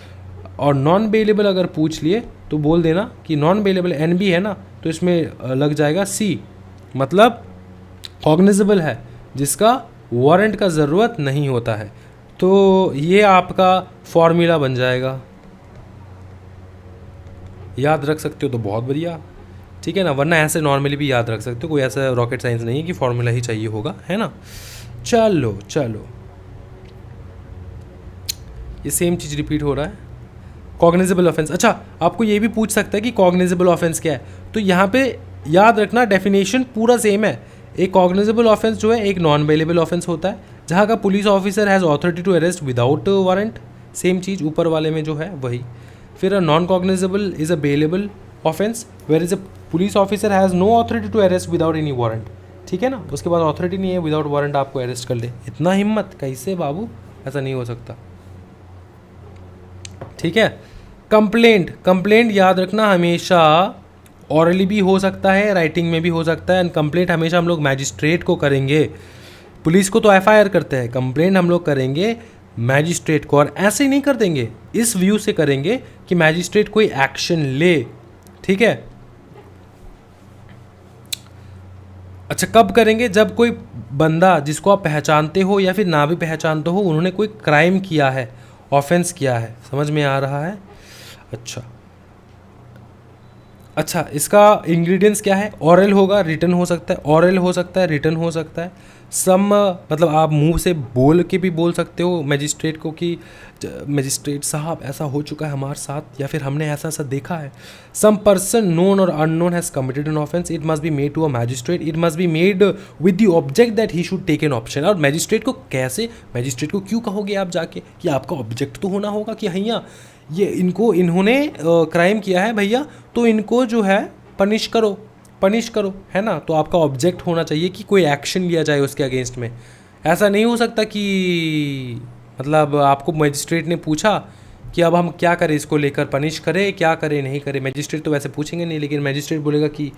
और नॉन बेलेबल अगर पूछ लिए तो बोल देना कि नॉन बेलेबल NB है ना, तो इसमें लग जाएगा C, मतलब कॉग्निजेबल है जिसका वारंट का ज़रूरत नहीं होता है। तो ये आपका फॉर्मूला बन जाएगा, याद रख सकते हो तो बहुत बढ़िया, ठीक है ना। वरना ऐसे नॉर्मली भी याद रख सकते हो, कोई ऐसा रॉकेट साइंस नहीं है कि फॉर्मूला ही चाहिए होगा, है ना। चलो ये सेम चीज़ रिपीट हो रहा है। कॉग्निजेबल ऑफेंस, अच्छा आपको ये भी पूछ सकता है कि कॉग्निजेबल ऑफेंस क्या है, तो यहाँ पे याद रखना डेफिनेशन पूरा सेम है। एक कॉग्निजेबल ऑफेंस जो है एक नॉन बेलेबल ऑफेंस होता है, जहाँ का police officer has authority to arrest without warrant, same चीज़ ऊपर वाले में जो है वही। फिर non cognizable is a bailable offence where is a police officer has no authority to arrest without any warrant, ठीक है ना। उसके बाद अथॉरिटी नहीं है, विदाउट वारंट आपको अरेस्ट कर ले। इतना हिम्मत कैसे बाबू, ऐसा नहीं हो सकता, ठीक है। कंप्लेंट याद रखना हमेशा ऑरली भी हो सकता है, राइटिंग में भी हो सकता है। एंड कंप्लेंट हमेशा हम लोग मैजिस्ट्रेट को करेंगे, पुलिस को तो FIR करते हैं, कंप्लेंट हम लोग करेंगे मैजिस्ट्रेट को। और ऐसे ही नहीं कर देंगे, इस व्यू से करेंगे कि मैजिस्ट्रेट कोई एक्शन ले, ठीक है। अच्छा, कब करेंगे? जब कोई बंदा जिसको आप पहचानते हो या फिर ना भी पहचानते हो, उन्होंने कोई क्राइम किया है, ऑफेंस किया है। समझ में आ रहा है? अच्छा अच्छा, इसका इंग्रेडिएंट्स क्या है? ऑरल होगा, रिटन हो सकता है, ऑरल हो सकता है, रिटन हो सकता है। सम मतलब आप मुंह से बोल के भी बोल सकते हो मजिस्ट्रेट को कि मजिस्ट्रेट साहब ऐसा हो चुका है हमारे साथ, या फिर हमने ऐसा ऐसा देखा है। सम पर्सन नोन और unknown has committed an offence, it must be made to a magistrate, it must be made with the object that he should take an option. और मैजिस्ट्रेट को कैसे, मैजिस्ट्रेट को क्यों कहोगे आप जाके कि आपका ऑब्जेक्ट तो होना होगा कि भैया ये इन्होंने क्राइम किया है भैया, तो इनको जो है पनिश करो, पनिश करो, है ना। तो आपका ऑब्जेक्ट होना चाहिए कि कोई एक्शन लिया जाए उसके अगेंस्ट में। ऐसा नहीं हो सकता कि मतलब आपको मजिस्ट्रेट ने पूछा कि अब हम क्या करें, इसको लेकर पनिश करें, क्या करें, नहीं करें। मजिस्ट्रेट तो वैसे पूछेंगे नहीं, लेकिन मजिस्ट्रेट बोलेगा कि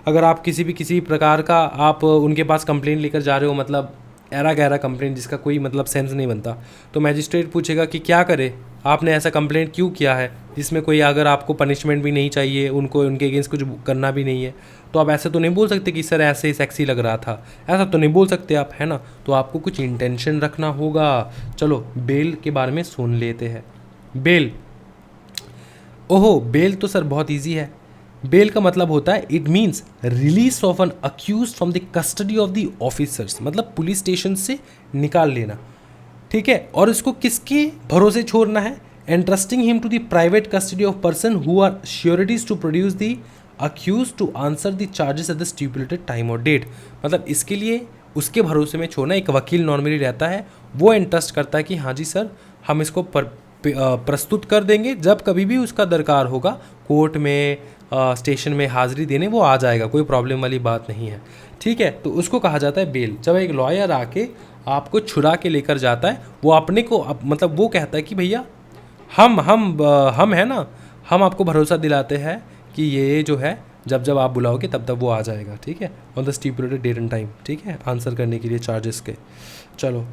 अगर आप किसी प्रकार का आप उनके पास कंप्लेंट लेकर जा रहे हो, मतलब ऐरा गहरा कंप्लेंट जिसका कोई मतलब सेंस नहीं बनता, तो मैजिस्ट्रेट पूछेगा कि क्या करे, आपने ऐसा कंप्लेंट क्यों किया है जिसमें कोई अगर आपको पनिशमेंट भी नहीं चाहिए, उनको उनके अगेंस्ट कुछ करना भी नहीं है, तो आप ऐसे तो नहीं बोल सकते कि सर ऐसे सेक्सी लग रहा था, ऐसा तो नहीं बोल सकते आप, है ना। तो आपको कुछ इंटेंशन रखना होगा। चलो बेल के बारे में सुन लेते हैं। बेल, ओहो बेल तो सर बहुत ईजी है। बेल का मतलब होता है it means release of an accused from the custody of the officers, मतलब पुलिस स्टेशन से निकाल लेना, ठीक है। और इसको किसके भरोसे छोड़ना है? Entrusting him to the private custody of person who are sureties to produce the accused to answer the charges at the stipulated time और डेट। मतलब इसके लिए उसके भरोसे में छोड़ना, एक वकील नॉर्मली रहता है, वो एंट्रस्ट करता है कि हाँ जी सर हम इसको प्रस्तुत कर देंगे, जब कभी भी उसका दरकार होगा कोर्ट में स्टेशन में हाजिरी देने वो आ जाएगा, कोई प्रॉब्लम वाली बात नहीं है, ठीक है। तो उसको कहा जाता है बेल। जब एक लॉयर आके आपको छुड़ा के लेकर जाता है, वो अपने को मतलब वो कहता है कि भैया हम है ना, हम आपको भरोसा दिलाते हैं कि ये जो है जब जब आप बुलाओगे तब तब वो आ जाएगा, ठीक है, on the stipulated date and time, ठीक है, आंसर करने के लिए चार्जेस के। चलो,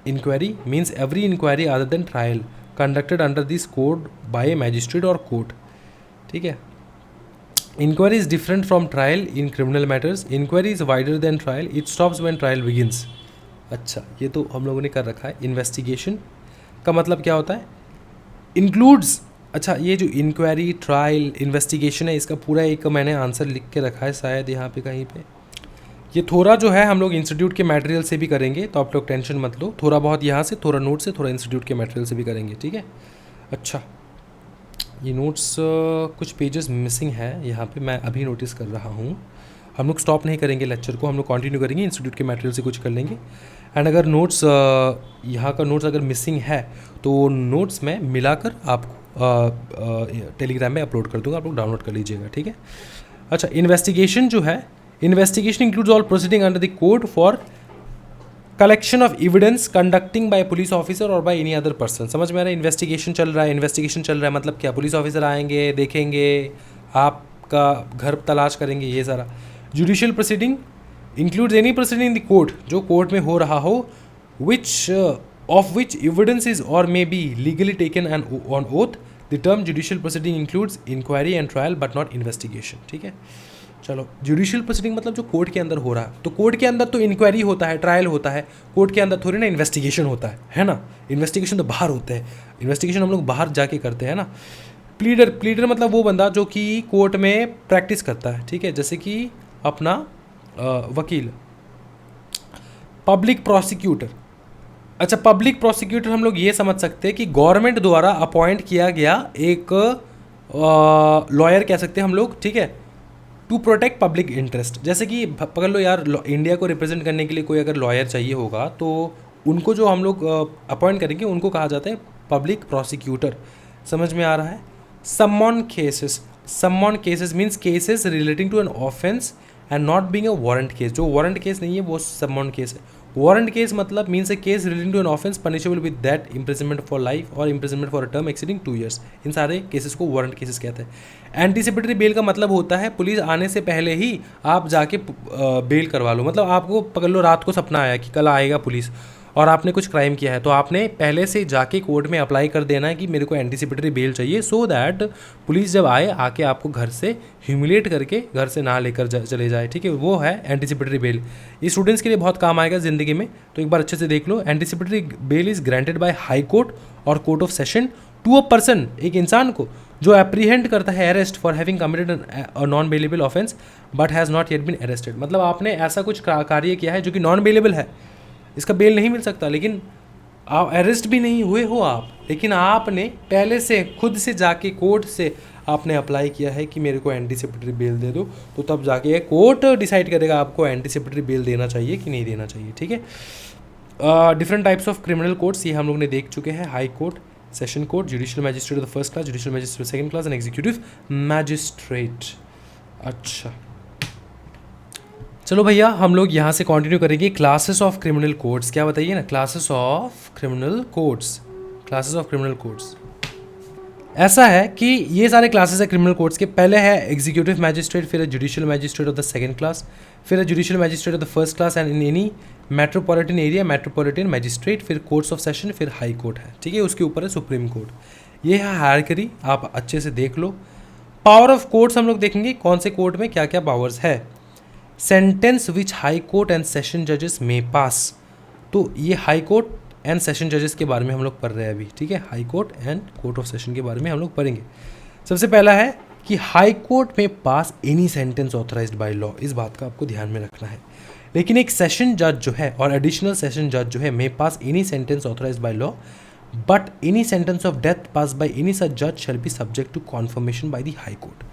inquiry means every inquiry other than trial conducted under this code by a magistrate और कोर्ट, ठीक है। Inquiry is different from trial in criminal matters. Inquiry is wider than trial. It stops when trial begins. अच्छा, ये तो हम लोगों ने कर रखा है। इन्वेस्टिगेशन का मतलब क्या होता है? इंक्लूड्स, अच्छा ये जो इंक्वायरी, ट्रायल, इन्वेस्टिगेशन है, इसका पूरा एक मैंने आंसर लिख के रखा है शायद यहाँ पे कहीं पे। ये थोड़ा जो है हम लोग इंस्टीट्यूट के मटेरियल से भी करेंगे, तो आप लोग टेंशन मत लो, थोड़ा बहुत यहाँ से, थोड़ा नोट से, थोड़ा इंस्टीट्यूट के मटेरियल से भी करेंगे, ठीक है। अच्छा, ये नोट्स कुछ पेजेस मिसिंग है यहाँ पे, मैं अभी नोटिस कर रहा हूँ। हम लोग स्टॉप नहीं करेंगे लेक्चर को, हम लोग कंटिन्यू करेंगे, इंस्टीट्यूट के मटेरियल से कुछ कर लेंगे। एंड अगर नोट्स यहाँ का नोट्स अगर मिसिंग है तो नोट्स में मिलाकर आपको टेलीग्राम में अपलोड कर दूँगा, आप लोग डाउनलोड कर लीजिएगा, ठीक है। अच्छा, इन्वेस्टिगेशन जो है, investigation includes all proceeding under the code for collection of evidence conducting by police officer और बाय एनी अदर पर्सन। समझ में आ रहा है? इन्वेस्टिगेशन चल रहा है, इन्वेस्टिगेशन चल रहा है मतलब क्या? पुलिस ऑफिसर आएंगे, देखेंगे, आपका घर तलाश करेंगे, ये सारा। Judicial proceeding includes any proceeding in the court, जो कोर्ट में हो रहा हो, which of which evidence is और may be legally taken and on oath. The term judicial proceeding includes inquiry and trial but not investigation, ठीक है। चलो, judicial proceeding मतलब जो कोर्ट के अंदर हो रहा है, तो कोर्ट के अंदर तो इंक्वायरी होता है, ट्रायल होता है, कोर्ट के अंदर थोड़ी ना इन्वेस्टिगेशन होता है ना। इन्वेस्टिगेशन तो बाहर होते हैं, इन्वेस्टिगेशन हम लोग बाहर जाके करते हैं ना। प्लीडर, प्लीडर मतलब वो बंदा जो कि कोर्ट में प्रैक्टिस करता है, ठीक है, जैसे कि अपना वकील। पब्लिक प्रोसिक्यूटर, अच्छा पब्लिक प्रोसिक्यूटर हम लोग ये समझ सकते हैं कि गवर्नमेंट द्वारा अपॉइंट किया गया एक लॉयर कह सकते हैं हम लोग, ठीक है, टू प्रोटेक्ट पब्लिक इंटरेस्ट। जैसे कि पकड़ लो यार, इंडिया को रिप्रेजेंट करने के लिए कोई अगर लॉयर चाहिए होगा तो उनको जो हम लोग अपॉइंट करेंगे उनको कहा जाता है पब्लिक प्रोसिक्यूटर। समझ में आ रहा है? Summon cases, summon cases means cases relating to an offence and not being a warrant case. जो वारंट केस नहीं है वो समन केस है। वारंट केस मतलब means a case relating to an offence punishable with that imprisonment for life और imprisonment for a term exceeding 2 years। इन सारे cases को वारंट केसेस कहते हैं। एंटीसिपेटरी बेल का मतलब होता है पुलिस आने से पहले ही आप जाके बेल करवा लो। मतलब आपको पकड़ लो रात को सपना आया कि कल आएगा पुलिस, और आपने कुछ क्राइम किया है, तो आपने पहले से जाके कोर्ट में अप्लाई कर देना है कि मेरे को एंटीसिपेटरी बेल चाहिए, सो दैट पुलिस जब आए आके आपको घर से ह्यूमिलेट करके घर से ना लेकर चले जाए, ठीक है। वो है एंटीसिपेटरी बेल। ये स्टूडेंट्स के लिए बहुत काम आएगा ज़िंदगी में, तो एक बार अच्छे से देख लो। Anticipatory bail is granted by High Court और court of session to a person, एक इंसान को जो एप्रीहेंड करता है arrest for having committed a non bailable offence but has not yet been arrested. मतलब आपने ऐसा कुछ कार्य किया है जो कि नॉन बेलेबल है, इसका बेल नहीं मिल सकता, लेकिन आप अरेस्ट भी नहीं हुए हो आप, लेकिन आपने पहले से खुद से जाके कोर्ट से आपने अप्लाई किया है कि मेरे को एंटीसिपेटरी बेल दे दो, तो तब जाके कोर्ट डिसाइड करेगा आपको एंटीसिपेटरी बेल देना चाहिए कि नहीं देना चाहिए, ठीक है। Different types of criminal courts ये हम लोग ने देख चुके हैं। High court, session court, judicial magistrate of the first class, judicial magistrate second class and executive magistrate. अच्छा चलो भैया, हम लोग यहाँ से कंटिन्यू करेंगे क्लासेस ऑफ क्रिमिनल कोड्स। क्या बताइए ना, classes of criminal codes, classes of criminal codes. ऐसा है कि ये सारे क्लासेस है क्रिमिनल कोड्स के। पहले है एग्जीक्यूटिव मैजिस्ट्रेट, फिर है judicial magistrate of the second class, फिर है judicial magistrate of the first class and in any metropolitan area metropolitan magistrate, फिर कोर्ट्स ऑफ सेशन, फिर हाई कोर्ट है, ठीक है। उसके ऊपर है सुप्रीम कोर्ट। ये है हायरार्की, आप अच्छे से देख लो। पावर ऑफ कोर्ट्स हम लोग देखेंगे कौन से कोर्ट में क्या क्या पावर्स है। Sentence which high court and session जजेस में पास, तो ये हाई कोर्ट एंड सेशन जजेस के बारे में हम लोग पढ़ रहे हैं अभी, ठीक है। High court and court of session के बारे में हम लोग पढ़ेंगे। सबसे पहला है कि हाई कोर्ट में pass any sentence authorized by law, इस बात का आपको ध्यान में रखना है। लेकिन एक सेशन जज जो है और एडिशनल सेशन जज जो है, में pass any sentence authorized by law but any sentence of death passed by any such जज shall be subject to confirmation by the High Court.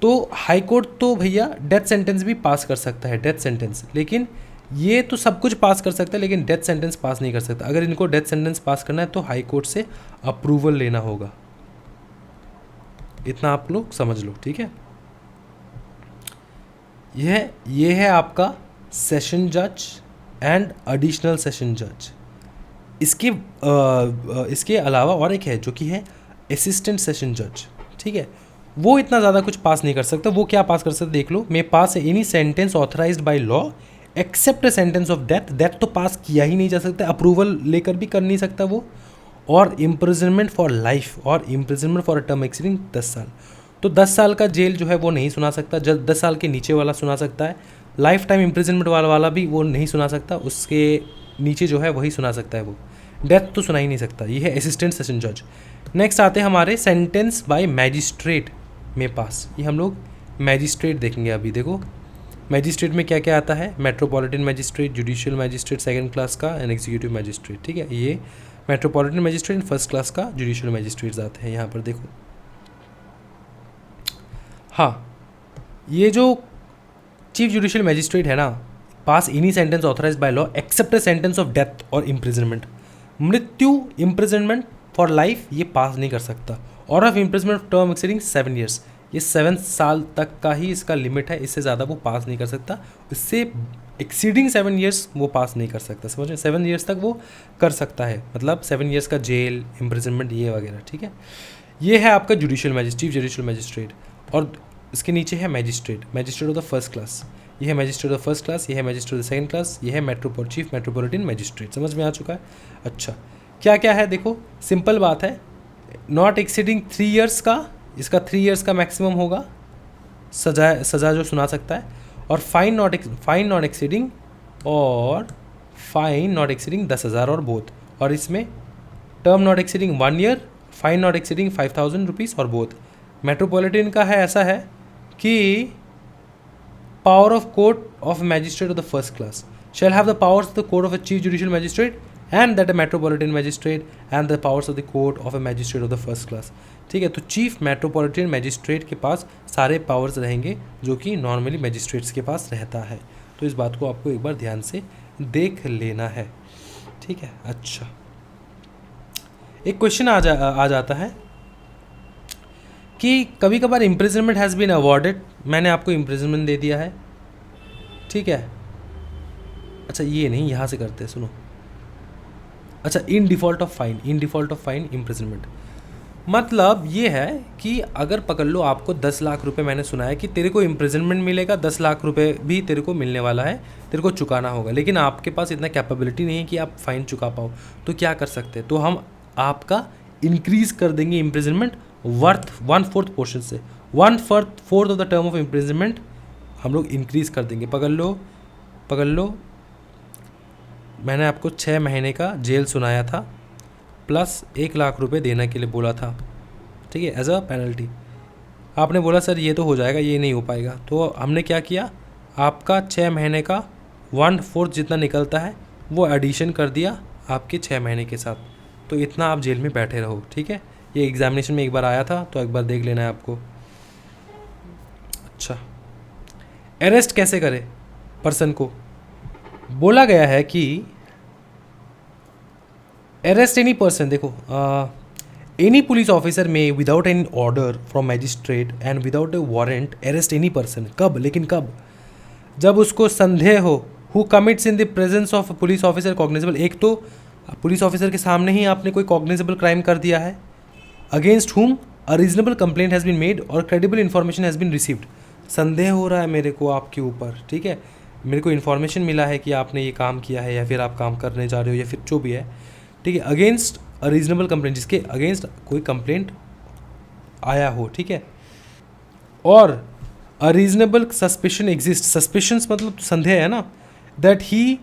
तो हाई कोर्ट तो भैया डेथ सेंटेंस भी पास कर सकता है, डेथ सेंटेंस, लेकिन ये तो सब कुछ पास कर सकता है लेकिन डेथ सेंटेंस पास नहीं कर सकता। अगर इनको डेथ सेंटेंस पास करना है तो हाई कोर्ट से अप्रूवल लेना होगा, इतना आप लोग समझ लो, ठीक है। ये है आपका सेशन जज एंड एडिशनल सेशन जज। इसके अलावा और एक है जो कि है असिस्टेंट सेशन जज, ठीक है। वो इतना ज़्यादा कुछ पास नहीं कर सकता। वो क्या पास कर सकता देख लो, may pass any sentence authorized by law except sentence of death, death तो पास किया ही नहीं जा सकता, अप्रूवल लेकर भी कर नहीं सकता वो। और इम्प्रिजनमेंट फॉर लाइफ और imprisonment for a term exceeding 10 साल, तो 10 साल का जेल जो है वो नहीं सुना सकता, 10 साल के नीचे वाला सुना सकता है। लाइफ टाइम इम्प्रिजनमेंट वाला भी वो नहीं सुना सकता, उसके नीचे जो है वही सुना सकता है वो। डेथ तो सुना ही नहीं सकता। ये है असिस्टेंट सेशन जज। नेक्स्ट आते हैं हमारे सेंटेंस बाय मैजिस्ट्रेट में पास। ये हम लोग मैजिस्ट्रेट देखेंगे अभी। देखो मैजिस्ट्रेट में क्या क्या आता है, metropolitan magistrate, judicial magistrate second class का एंड एग्जीक्यूटिव मैजिस्ट्रेट, ठीक है। ये मेट्रोपॉलिटन मैजिस्ट्रेट फर्स्ट क्लास का जुडिशियल मैजिस्ट्रेट्स आते हैं यहाँ पर। देखो हाँ, ये जो चीफ जुडिशियल मैजिस्ट्रेट है ना, pass any sentence authorized by law except a sentence of death और इम्प्रिजनमेंट, मृत्यु, इम्प्रिजनमेंट फॉर लाइफ ये पास नहीं कर सकता। और of imprisonment term exceeding 7 years, ये 7 साल तक का ही इसका लिमिट है, इससे ज़्यादा वो पास नहीं कर सकता। इससे एक्सीडिंग 7 years वो पास नहीं कर सकता, समझ रहे। 7 years तक वो कर सकता है, मतलब 7 years का जेल, इम्प्रिजनमेंट ये वगैरह, ठीक है। ये है आपका judicial magistrate, chief judicial magistrate. और इसके नीचे है magistrate, magistrate of the first class. ये है मैजिस्ट्रेट ऑफ फर्स्ट क्लास, ये है मैजिस्ट्रेट ऑफ सेकंड क्लास, ये है चीफ मेट्रोपॉलिटन मैजिस्ट्रेट। समझ में आ चुका है। अच्छा क्या क्या है देखो, सिंपल बात है। नॉट एक्सीडिंग 3 years का, इसका 3 years का मैक्सिमम होगा सज़ा जो सुना सकता है। और फाइन नॉट एक्सीडिंग और फाइन नॉट एक्सीडिंग 10,000 और बोथ। और इसमें term not exceeding 1 year, fine not exceeding 5,000 rupees और बोथ। मेट्रोपॉलिटन का है ऐसा है कि power of court of magistrate of the first class shall have the powers of the court of a chief judicial magistrate and that a metropolitan magistrate and the powers of the court of a magistrate of the first class, ठीक है। तो chief metropolitan magistrate के पास सारे powers रहेंगे जो कि normally magistrates के पास रहता है। तो इस बात को आपको एक बार ध्यान से देख लेना है, ठीक है। अच्छा एक क्वेश्चन आ जाता है कि कभी कभार इम्प्रिजनमेंट हैज़ बीन अवॉर्डेड, मैंने आपको इम्प्रिजनमेंट दे दिया है, ठीक है। अच्छा ये नहीं, यहाँ से करते हैं, सुनो। अच्छा इन डिफ़ॉल्ट ऑफ फाइन इम्प्रिजनमेंट, मतलब ये है कि अगर पकड़ लो आपको 10 लाख रुपए, मैंने सुना है कि तेरे को इम्प्रिजनमेंट मिलेगा, 10 लाख रुपए भी तेरे को मिलने वाला है, तेरे को चुकाना होगा, लेकिन आपके पास इतना कैपेबिलिटी नहीं है कि आप फाइन चुका पाओ। तो क्या कर सकते हैं, तो हम आपका इंक्रीज कर देंगे इम्प्रिजनमेंट वर्थ 1/4 पोर्शन से, 1/4 of the term of imprisonment हम लोग इंक्रीज कर देंगे। पकड़ लो, मैंने आपको 6 महीने का जेल सुनाया था प्लस 1 लाख रुपए देने के लिए बोला था, ठीक है, एज अ पेनल्टी। आपने बोला सर ये तो हो जाएगा, ये नहीं हो पाएगा, तो हमने क्या किया, आपका 6 महीने का 1/4 जितना निकलता है वो एडिशन कर दिया आपके 6 महीने के साथ, तो इतना आप जेल में बैठे रहो, ठीक है। ये एग्जामिनेशन में एक बार आया था, तो एक बार देख लेना है आपको। अच्छा, अरेस्ट कैसे करें पर्सन को, बोला गया है कि अरेस्ट एनी पर्सन, देखो एनी पुलिस ऑफिसर में without any order from magistrate and without A warrant arrest any person. कब, लेकिन कब, जब उसको संदेह हो, who commits in the presence of police officer cognizable, एक तो पुलिस ऑफिसर के सामने ही आपने कोई कॉग्निजेबल क्राइम कर दिया है, against whom a reasonable complaint has been made और credible information has been received. संदेह हो रहा है मेरे को आपके ऊपर, ठीक है, मेरे को इन्फॉर्मेशन मिला है कि आपने ये काम किया है या फिर आप काम करने जा रहे हो या फिर जो भी है, ठीक है, अगेंस्ट अ रीजनेबल कंप्लेंट, जिसके अगेंस्ट कोई कंप्लेंट आया हो, ठीक है, और a reasonable suspicion exist, suspicions मतलब संदेह है ना, that he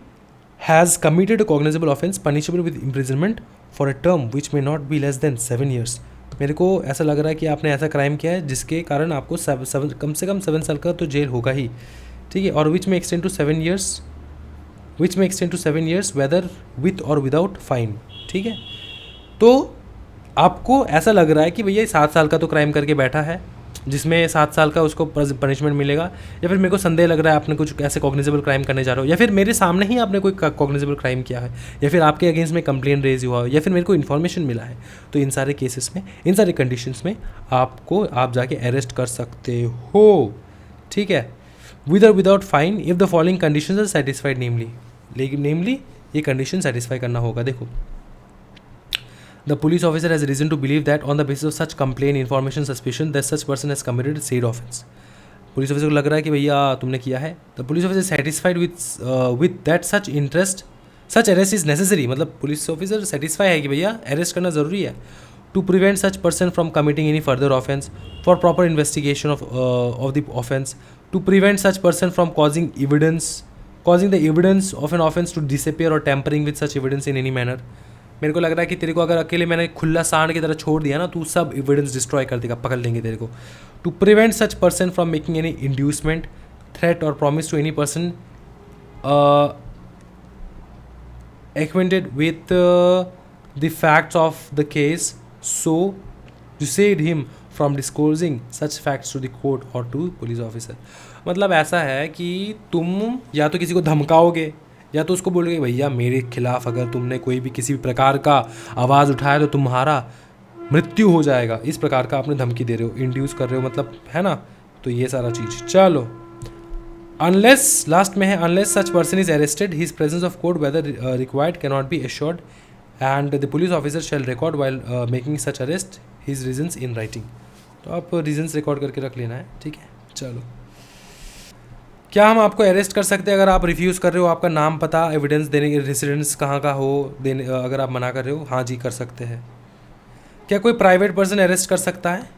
has committed a cognizable offence punishable with imprisonment for a term which may not be less than 7 years। मेरे को ऐसा लग रहा है कि आपने ऐसा क्राइम किया है जिसके कारण आपको कम से कम 7 साल का तो जेल होगा ही, ठीक है, और विच में extend to 7 years whether with और विदाउट फाइन, ठीक है। तो आपको ऐसा लग रहा है कि भैया 7 साल का तो क्राइम करके बैठा है जिसमें 7 साल का उसको पनिशमेंट मिलेगा, या फिर मेरे को संदेह लग रहा है आपने कुछ ऐसे कॉग्निजेबल क्राइम करने जा रहे हो, या फिर मेरे सामने ही आपने कोई कॉग्निजेबल क्राइम किया है, या फिर आपके अगेंस्ट में कंप्लेन रेज हुआ हो, या फिर मेरे को इन्फॉर्मेशन मिला है, तो इन सारे केसेस में, इन सारे कंडीशंस में आप जाके अरेस्ट कर सकते हो, ठीक है, विद और without fine if the following conditions are satisfied, namely ये कंडीशन सेटिस्फाई करना होगा। देखो, the police officer has reason to believe that on the basis of such complaint, information, suspicion that such person has committed said offense। Police officer को लग रहा है कि भैया तुमने किया है, the police officer satisfied with that such interest such arrest is necessary, मतलब पुलिस ऑफिसर सेटिस्फाई है कि भैया अरेस्ट करना ज़रूरी है, to prevent such person from committing any further offence for proper investigation of the offence, to prevent such person from causing the evidence of an offense to disappear or tampering with such evidence in any manner। मेरे को लग रहा है कि तेरे को अगर अकेले मैंने खुला सांड की तरह छोड़ दिया ना, तू सब एविडेंस डिस्ट्रॉय कर देगा, पकड़ लेंगे तेरे को। To prevent such person from making any inducement, threat और promise to any person acquainted with the facts of the case, so dissuade him from disclosing such facts to the court or to police officer। मतलब ऐसा है कि तुम या तो किसी को धमकाओगे या तो उसको बोलोगे भैया मेरे खिलाफ अगर तुमने कोई भी किसी भी प्रकार का आवाज़ उठाया तो तुम्हारा मृत्यु हो जाएगा, इस प्रकार का आपने धमकी दे रहे हो, इंड्यूस कर रहे हो, मतलब है ना, तो ये सारा चीज़। चलो, अनलेस लास्ट में है, unless such person is arrested his presence of court whether required can not be assured and the police officer shall record while making such arrest his reasons in writing. तो आप reasons record करके रख लेना है, ठीक है। चलो, क्या हम आपको अरेस्ट कर सकते हैं अगर आप रिफ्यूज़ कर रहे हो, आपका नाम पता एविडेंस देने के, रेसिडेंस कहाँ का हो देने, अगर आप मना कर रहे हो? हाँ जी, कर सकते हैं। क्या कोई प्राइवेट पर्सन अरेस्ट कर सकता है?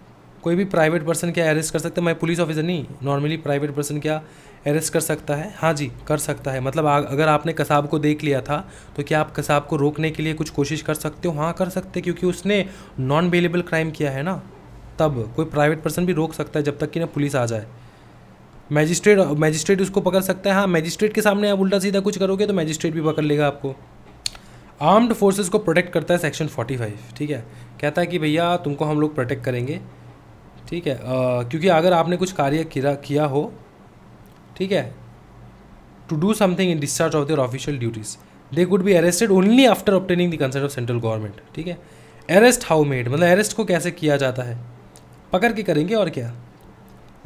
कोई भी प्राइवेट पर्सन क्या अरेस्ट कर सकता है? मैं पुलिस ऑफिसर नहीं, नॉर्मली प्राइवेट पर्सन क्या अरेस्ट कर सकता है? हाँ जी, कर सकता है। मतलब अगर आपने कसाब को देख लिया था तो क्या आप कसाब को रोकने के लिए कुछ कोशिश कर सकते हो? हाँ, कर सकते, क्योंकि उसने नॉन बेलेबल क्राइम किया है ना, तब कोई प्राइवेट पर्सन भी रोक सकता है जब तक कि ना पुलिस आ जाए। मैजिस्ट्रेट उसको पकड़ सकता है। हाँ, मैजिस्ट्रेट के सामने आप उल्टा सीधा कुछ करोगे तो मैजिस्ट्रेट भी पकड़ लेगा आपको। आर्म्ड फोर्सेस को प्रोटेक्ट करता है सेक्शन 45, ठीक है। कहता है कि भैया तुमको हम लोग प्रोटेक्ट करेंगे, ठीक है, क्योंकि अगर आपने कुछ कार्य किया हो, ठीक है, to do something in discharge of their official duties, they could be arrested only after obtaining the consent of central government, ठीक है। अरेस्ट हाउ मेड, मतलब अरेस्ट को कैसे किया जाता है? पकड़ के करेंगे और क्या।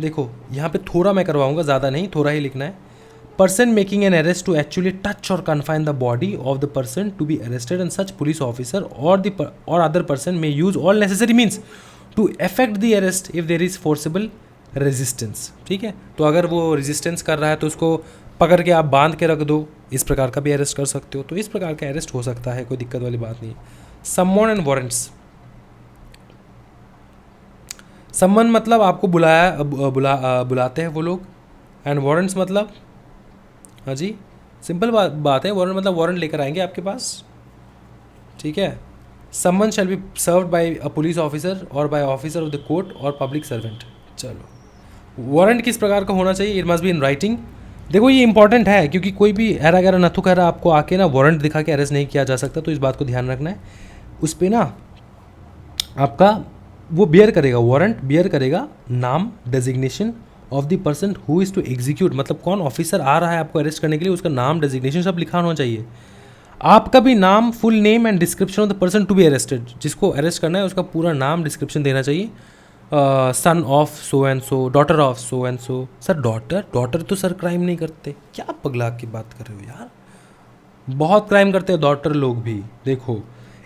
देखो यहाँ पे थोड़ा मैं करवाऊँगा, ज़्यादा नहीं, थोड़ा ही लिखना है। person making an arrest to actually touch or confine the body of the person to be arrested, and such police officer or other person may use all necessary means to effect the arrest if there is forcible resistance। ठीक है, तो अगर वो resistance कर रहा है तो उसको पकड़ के आप बांध के रख दो, इस प्रकार का भी अरेस्ट कर सकते हो। तो इस प्रकार का अरेस्ट हो सकता है, कोई दिक्कत वाली बात नहीं है। समन एंड वारंट्स, समन मतलब आपको बुलाते हैं वो लोग, एंड वारंट्स मतलब, हाँ जी सिंपल बात है, वारंट मतलब वारंट लेकर आएंगे आपके पास। ठीक है, summon shall be served by a police officer और by officer of the court और पब्लिक सर्वेंट। चलो, वारंट किस प्रकार का होना चाहिए? It must be in writing. देखो ये इंपॉर्टेंट है, क्योंकि कोई भी ऐरा गैरा नथु खैरा आपको आके ना वारंट दिखा के अरेस्ट नहीं किया जा सकता, तो इस बात को ध्यान रखना है। उस पर ना आपका वो बियर करेगा, वारंट बियर करेगा नाम, designation of the person who is to execute, मतलब कौन ऑफिसर आ रहा है आपको अरेस्ट करने के लिए, उसका नाम, डेजिग्नेशन सब लिखा होना चाहिए। आपका भी नाम, full name and description of the person to be arrested, जिसको अरेस्ट करना है उसका पूरा नाम, डिस्क्रिप्शन देना चाहिए। Son of so and so, daughter of so and so. Sir daughter तो सर क्राइम नहीं करते, क्या पगला की बात कर रहे हो यार, बहुत क्राइम करते हैं डॉटर लोग भी। देखो,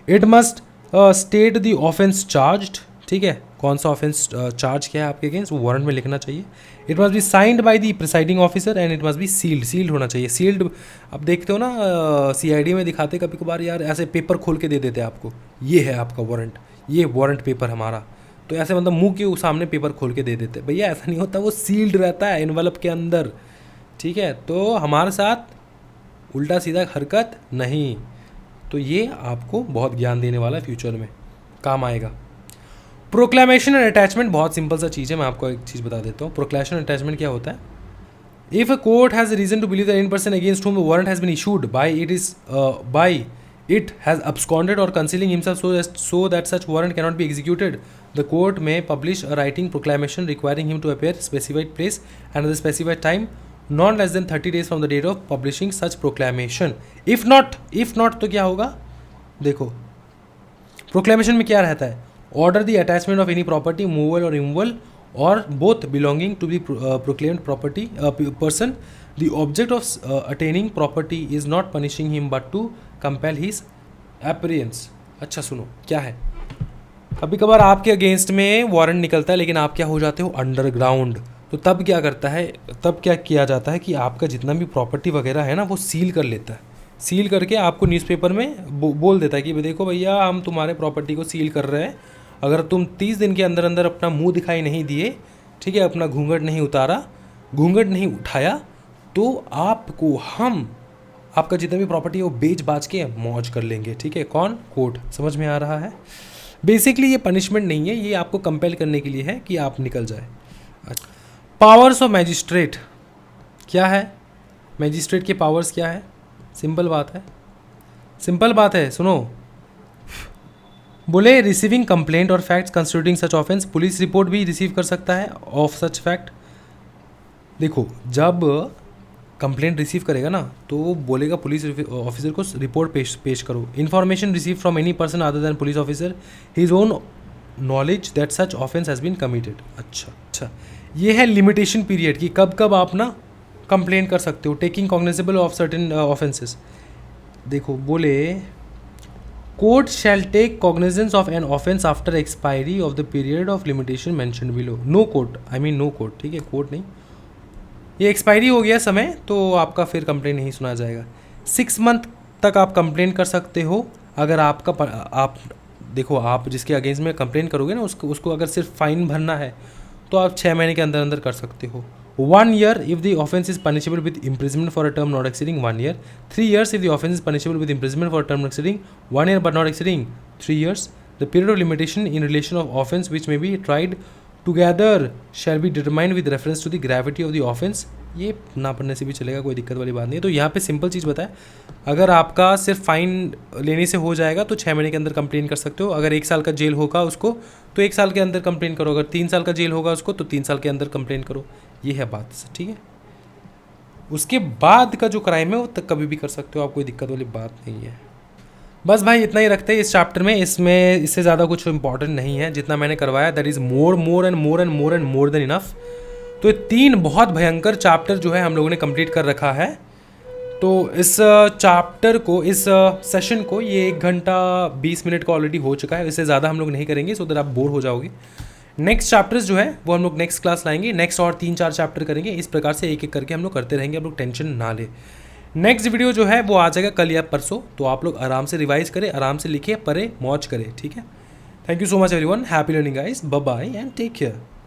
it must state the offence charged, ठीक है, कौन सा ऑफेंस चार्ज किया है आपके अगेंस्ट, वो वारंट में लिखना चाहिए। It must be signed by the presiding officer and it must be sealed होना चाहिए। सील्ड आप देखते हो ना CID में दिखाते कभी कभार यार, ऐसे पेपर खोल के दे देते हैं आपको, ये है आपका वारंट, ये वारंट पेपर हमारा, तो ऐसे मतलब मुंह के सामने पेपर खोल के दे देते। भैया ऐसा नहीं होता, वो सील्ड रहता है एनवलप के अंदर। ठीक है, तो हमारे साथ उल्टा सीधा हरकत नहीं। तो ये आपको बहुत ज्ञान देने वाला है, फ्यूचर में काम आएगा। प्रोक्लेमेशन एंड अटैचमेंट बहुत सिंपल सा चीज़ है, मैं आपको एक चीज़ बता देता हूँ। प्रोक्लेमेशन एंड अटैचमेंट क्या होता है? If a court has reason to believe that any person against whom a warrant has been issued by it has absconded or concealing himself so that such warrant cannot be executed, the court may publish a writing proclamation requiring him to appear specified place and at the specified time not less than 30 days from the date of publishing such proclamation. If not तो क्या होगा? देखो, proclamation में क्या रहता है? Order the attachment of any property, movable और removal और both belonging to the proclaimed property person. The object of attaining property is not punishing him but to compel his appearance. अच्छा सुनो, क्या है, कभी कभार आपके अगेंस्ट में वारंट निकलता है लेकिन आप क्या हो जाते हो, अंडरग्राउंड। तो तब क्या करता है, तब क्या किया जाता है कि आपका जितना भी प्रॉपर्टी वगैरह है ना, वो सील कर लेता है। सील करके आपको न्यूज़पेपर में बोल देता है कि देखो भैया, हम तुम्हारे प्रॉपर्टी को सील कर रहे हैं, अगर तुम 30 दिन के अंदर अंदर अपना मुंह दिखाई नहीं दिए, ठीक है, अपना घूंघट नहीं उतारा, घूंघट नहीं उठाया, तो आपको हम आपका जितना भी प्रॉपर्टी है वो बेच बाच के मौज कर लेंगे। ठीक है, कौन? कोर्ट। समझ में आ रहा है? बेसिकली ये पनिशमेंट नहीं है, ये आपको कंपेल करने के लिए है कि आप निकल जाए। पावर्स ऑफ मैजिस्ट्रेट क्या है? मैजिस्ट्रेट के पावर्स क्या है? सिंपल बात है, सुनो। बोले रिसीविंग कंप्लेंट और फैक्ट्स कंस्टिट्यूटिंग सच ऑफेंस, पुलिस रिपोर्ट भी रिसीव कर सकता है ऑफ सच फैक्ट। देखो, जब कंप्लेंट रिसीव करेगा ना, तो वो बोलेगा पुलिस ऑफिसर को रिपोर्ट पेश करो। Information receive from any person other than police officer, his own knowledge that such offence has been committed. अच्छा, ये है लिमिटेशन पीरियड की कब आप ना कंप्लेंट कर सकते हो। Taking cognizable of certain offences, देखो बोले court shall take cognizance of an offence after expiry of the period of limitation mentioned below. No court, ठीक है, कोर्ट नहीं, ये एक्सपायरी हो गया समय, तो आपका फिर कंप्लेंट नहीं सुना जाएगा। 6 मंथ तक आप कंप्लेंट कर सकते हो। अगर आप देखो, आप जिसके अगेंस्ट में कंप्लेंट करोगे ना, उसको अगर सिर्फ फाइन भरना है तो आप 6 महीने के अंदर अंदर कर सकते हो। 1 year if the offence is punishable with imprisonment for a term not exceeding 1 year. 3 years if the offence is punishable with imprisonment for a term not exceeding 1 year but not exceeding 3 years. The period of limitation in relation of offence which may be tried together shall be determined with reference to the gravity of the offence. ये ना पढ़ने से भी चलेगा, कोई दिक्कत वाली बात नहीं है। तो यहाँ पे सिंपल चीज़ बताए, अगर आपका सिर्फ फाइन लेने से हो जाएगा तो 6 महीने के अंदर कंप्लेन कर सकते हो। अगर 1 साल का जेल होगा उसको तो 1 साल के अंदर कंप्लेन करो। अगर 3 साल का जेल होगा उसको तो 3 साल के अंदर कंप्लेन करो। ये है बात, ठीक है। उसके बाद का जो क्राइम है वो तक कभी भी कर सकते हो आप, कोई दिक्कत वाली बात नहीं है। बस भाई इतना ही रखते हैं इस चैप्टर में। इससे ज़्यादा कुछ इंपॉर्टेंट नहीं है। जितना मैंने करवाया that is more than enough. तो ये 3 बहुत भयंकर चैप्टर जो है हम लोगों ने कंप्लीट कर रखा है। तो इस चैप्टर को, इस सेशन को, ये 1 घंटा 20 मिनट का ऑलरेडी हो चुका है। इससे ज़्यादा हम लोग नहीं करेंगे, सो दैट आप बोर हो जाओगे। नेक्स्ट चैप्टर्स जो है वो हम लोग नेक्स्ट क्लास लाएंगे, नेक्स्ट और 3-4 चैप्टर करेंगे। इस प्रकार से एक एक करके हम लोग करते रहेंगे, आप लोग टेंशन ना ले। नेक्स्ट वीडियो जो है वो आ जाएगा कल या परसों, तो आप लोग आराम से रिवाइज करें, आराम से लिखिए, पढ़े, मौज करें, ठीक है। Thank you so much everyone, happy learning guys, bye bye and take care.